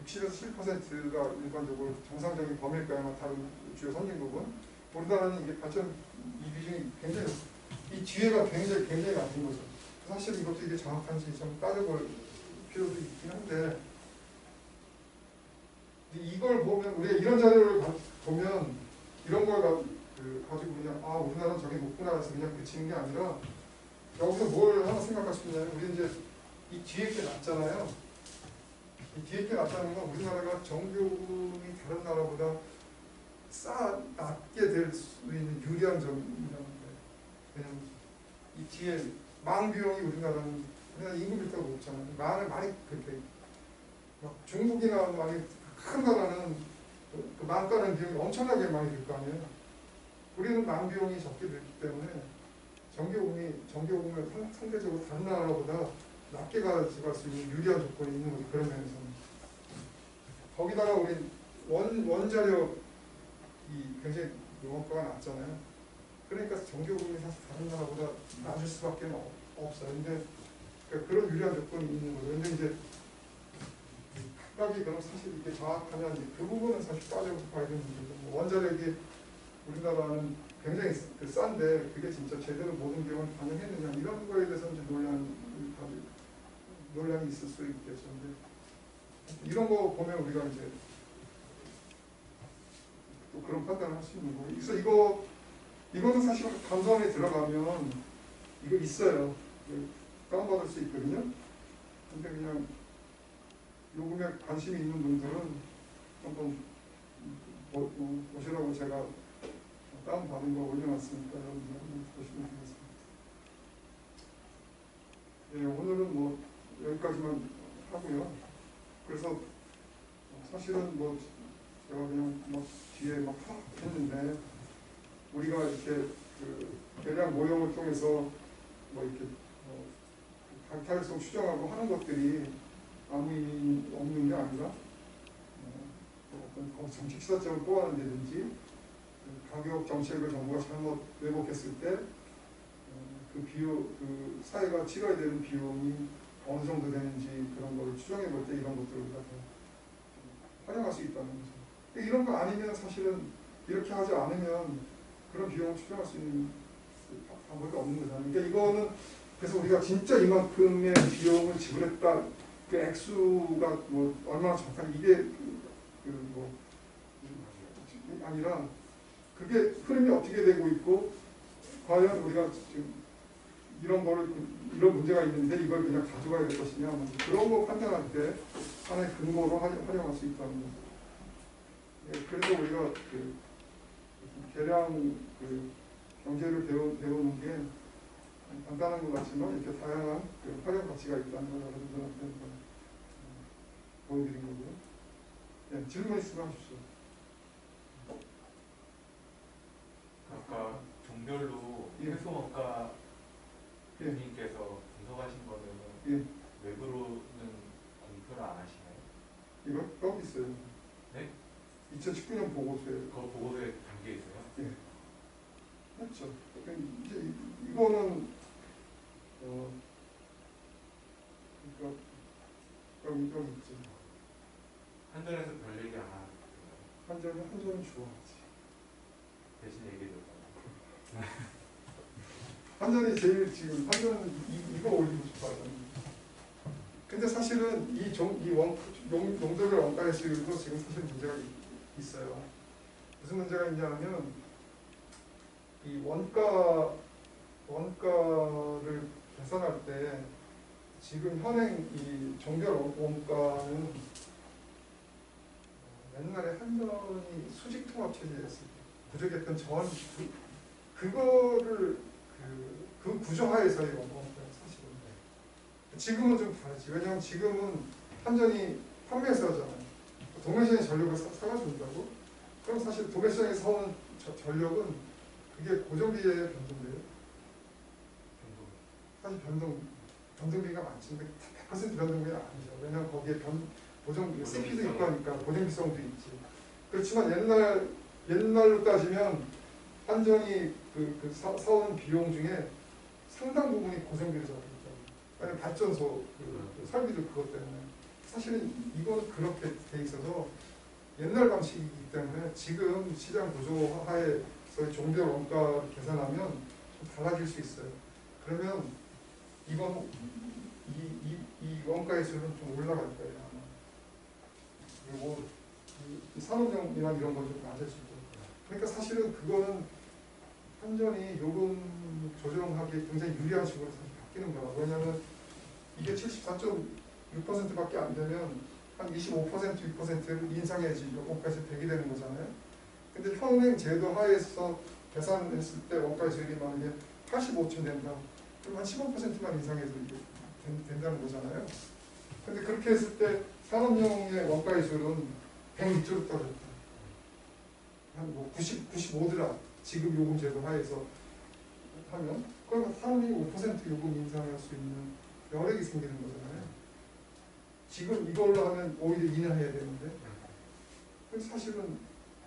60에서 7%가 일반적으로 정상적인 범위일까요? 다른 주요 선진국은 우리나라는 이게 발전 이 비중이 굉장히 이 뒤에가 굉장히 낮은 거죠. 사실 이것도 이게 정확한지 좀 따져볼 필요도 있긴 한데 이걸 보면 우리가 이런 자료를 보면 이런 걸 가지고 그냥 우리나라는 저게 높구나 해서 그냥 그치는 게 아니라 여기서 뭘 하나 생각할 수 있냐면 우리 이제 이 뒤에 게 낮잖아요. 이 뒤에 게 낮다는 건 우리나라가 정교금이 다른 나라보다 낮게 될 수 있는 유리한 점이라는 거예요. 왜냐면 이 뒤에 망 비용이 우리나라는 임금 밀도가 높잖아요. 망을 많이 그렇게 막 중국이나 많이 큰 나라는 그망 까는 비용이 엄청나게 많이 들 거 아니에요. 우리는 망 비용이 적게 들기 때문에 전기요금을 상대적으로 다른 나라보다 낮게 가져갈 수 있는 유리한 조건이 있는 거죠. 그런 면에서는. 거기다가 우리 원자력이 굉장히 용어가가 낮잖아요. 그러니까 전기요금이 사실 다른 나라보다 낮을 수밖에 없어요. 근데 그런 유리한 조건이 있는 거죠. 근데 이제 각각이 그럼 사실 이렇게 정확하면 그 부분은 사실 따져봐야 되는 문제죠. 원자력이 우리나라는 굉장히 싼데 그게 진짜 제대로 모든 비용을 반영했느냐 이런 거에 대해서 이제 논란이 있을 수 있겠죠. 근데 이런 거 보면 우리가 이제 또 그런 판단을 할 수 있는 거예요. 그래서 이거는 사실 감사원에 들어가면 이거 있어요. 다운받을 수 있거든요. 근데 그냥 요금에 관심이 있는 분들은 한번 보시라고 제가 다운받은 거 올려놨으니까 여러분들 한번 보시면 되겠습니다. 예, 오늘은 뭐 여기까지만 하고요. 그래서 사실은 뭐 제가 그냥 막 뒤에 막 했는데 우리가 이렇게 그 대량 모형을 통해서 뭐 이렇게 강타일성 추정하고 하는 것들이 아무 의미 없는 게 아니라 어떤 정책 시사점을 뽑아낸다든지 가격 정책을 정부가 잘못 왜곡했을 때 그 비용, 그 사회가 치러야 되는 비용이 어느 정도 되는지 그런 걸 추정해 볼 때 이런 것들을 우리가 활용할 수 있다는 거죠. 이런 거 아니면 사실은 이렇게 하지 않으면 그런 비용을 추정할 수 있는 방법이 없는 거잖아요. 그러니까 이거는 그래서 우리가 진짜 이만큼의 비용을 지불했다 그 액수가 뭐 얼마나 정확한 이게 뭐 아니라 그게 흐름이 어떻게 되고 있고 과연 우리가 지금 이런 문제가 있는데 이걸 그냥 가져가야 될 것이냐 그런 거 판단할 때 하나의 근거로 활용할 수 있다는 거죠. 예, 그래서 우리가 그 계량 그 경제를 배우는 게 간단한 것 같지만 이렇게 다양한 그 활용 가치가 있다는 걸 여러분들한테 보여드린 거고요. 예, 질문 있으면 하십시오. 아까 종별로 예. 회수 원가 예. 님께서 분석하신 거는 예. 외부로는 공표를 안 하시나요? 이거 여기 있어요. 네? 2019년 보고서에 그거 보고서에 담겨 있어요? 예. 했죠. 이제 이거는 그러니까 여기 있죠. 한전에서 별 얘기 안 하나요? 한전은 좋아하지. 대신 얘기해 줬잖아요. 한전이 제일 지금 한전은 이거 올리고 싶어 하잖아요. 근데 사실은 이 용도별 원가의 수율도 지금 사실 문제가 있어요. 무슨 문제가 있냐면 이 원가를 계산할 때 지금 현행 이 종별 원가는 옛날에 한전이 수직통합 체제였을 때 부족했던 전 그거를 그 구조하에서의 원가예요 사실은. 지금은 좀 다르지. 왜냐하면 지금은 한전이 판매해서 하잖아요. 도매시장에 전력을 사가준다고? 그럼 사실 도매시장에 사오는 전력은 그게 고정비에 변동돼요. 사실 변동비가 많지. 근데 100% 변동비는 아니죠. 왜냐하면 거기에 고정비, CP도 있고 하니까 고정비성도 있지. 그렇지만 옛날로 따지면 한전이 사오는 비용 중에 상당 부분이 고정비를 잡아요. 왜냐면 발전소 설비도 그것 때문에. 사실은 이건 그렇게 돼 있어서 옛날 방식이기 때문에 지금 시장 구조 하에서의 종별 원가를 계산하면 좀 달라질 수 있어요. 그러면 이건 이 원가의 수는 좀 올라갈 거예요. 아마. 그리고 산업용이나 이런 건 좀 낮을 수도 있고. 그러니까 사실은 그거는 한전이 요금 조정하기 굉장히 유리한 식으로 바뀌는 거라. 왜냐하면 이게 74.6%밖에 안 되면 한 25%, 6%를 인상해야지 요금까지 되게 되는 거잖아요. 근데 현행 제도 하에서 계산했을 때 원가 수율이 만약에 85쯤 된다. 그럼 한 15%만 인상해도 이게 된다는 거잖아요. 근데 그렇게 했을 때 산업용의 원가이술은 100 밑으로 떨어졌다. 한뭐 95더라 지급 요금 제도 하에서 하면 그러면 산업이 5% 요금 인상할 수 있는 여력이 생기는 거잖아요. 지금 이걸로 하면 오히려 인하해야 되는데 근데 사실은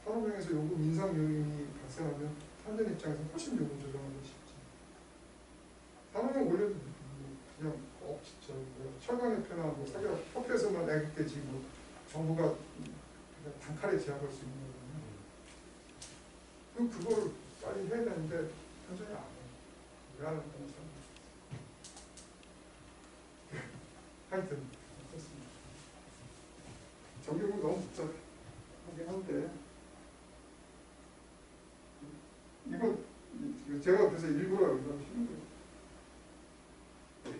산업용에서 요금 인상 요인이 발생하면 산전 입장에서 훨씬 요금 조정하기 쉽지. 산업용 올려도 그냥 철강협회나 뭐 협회에서만 애국되지 뭐 정부가 그냥 단칼에 제압할 수 있는 거잖아요. 그거를 빨리 해야 되는데 현장이 안 해. 왜 안 하는 건지 하여튼 그렇습니다. 정규직은 너무 복잡하긴 한데 이건 제가 그래서 일부러 이거 하시는 거예요.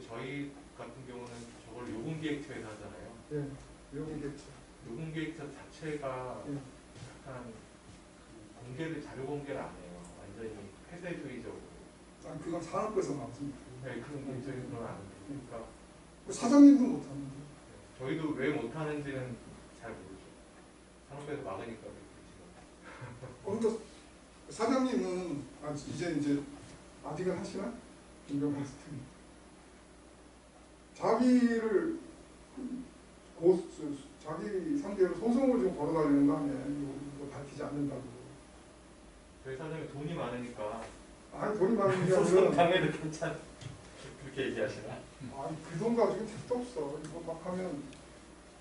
저희 같은 경우는 저걸 요금기획처에서 하잖아요. 예, 요금계획처. 요금기획처 자체가 예. 약간 그 공개를 자료 공개를 안 해요. 완전히 폐쇄주의적으로. 아, 그건 산업부에서 나왔습니다. 네, 그런 게 저희는 안 해요. 그러니까 사장님도 못하는데. 저희도 왜 못하는지는 잘 모르죠. 산업부에서 막으니까 그렇겠지만. 그러니까 사장님은 이제 아직은 하시나? 김경 마스터님. 자기를 자기 상대로 소송을 좀 걸어달라는 거 아니에요? 이거 밝히지 않는다고. 저희 사장님이 돈이 많으니까 아니 돈이 많은 게 소송 아니라 당해도 괜찮. 그렇게 얘기하시나? 아니 그 돈 가지고 택도 없어. 이거 막 하면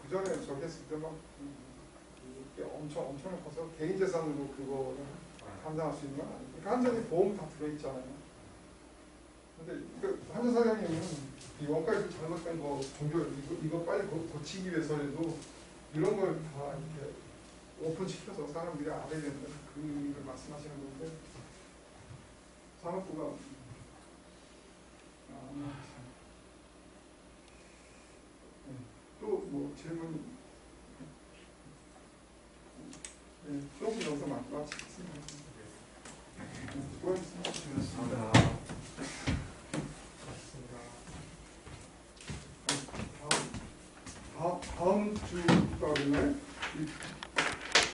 그 전에 저기 했을 때막 이게 엄청 커서 개인 재산으로 그거를 감당할 수 있는 건 아니고 그러니까 한전이 보험 다 들어있잖아요. 근데 그 한전 사장님은 이 원가에서 잘못된 거 이거 빨리 고치기 위해서라도 이런 걸 다 이렇게 오픈시켜서 사람들이 알아야 된다 그 의미를 말씀하시는 건데 산업부가 또 뭐 질문 조금 여기서 마치겠습니다.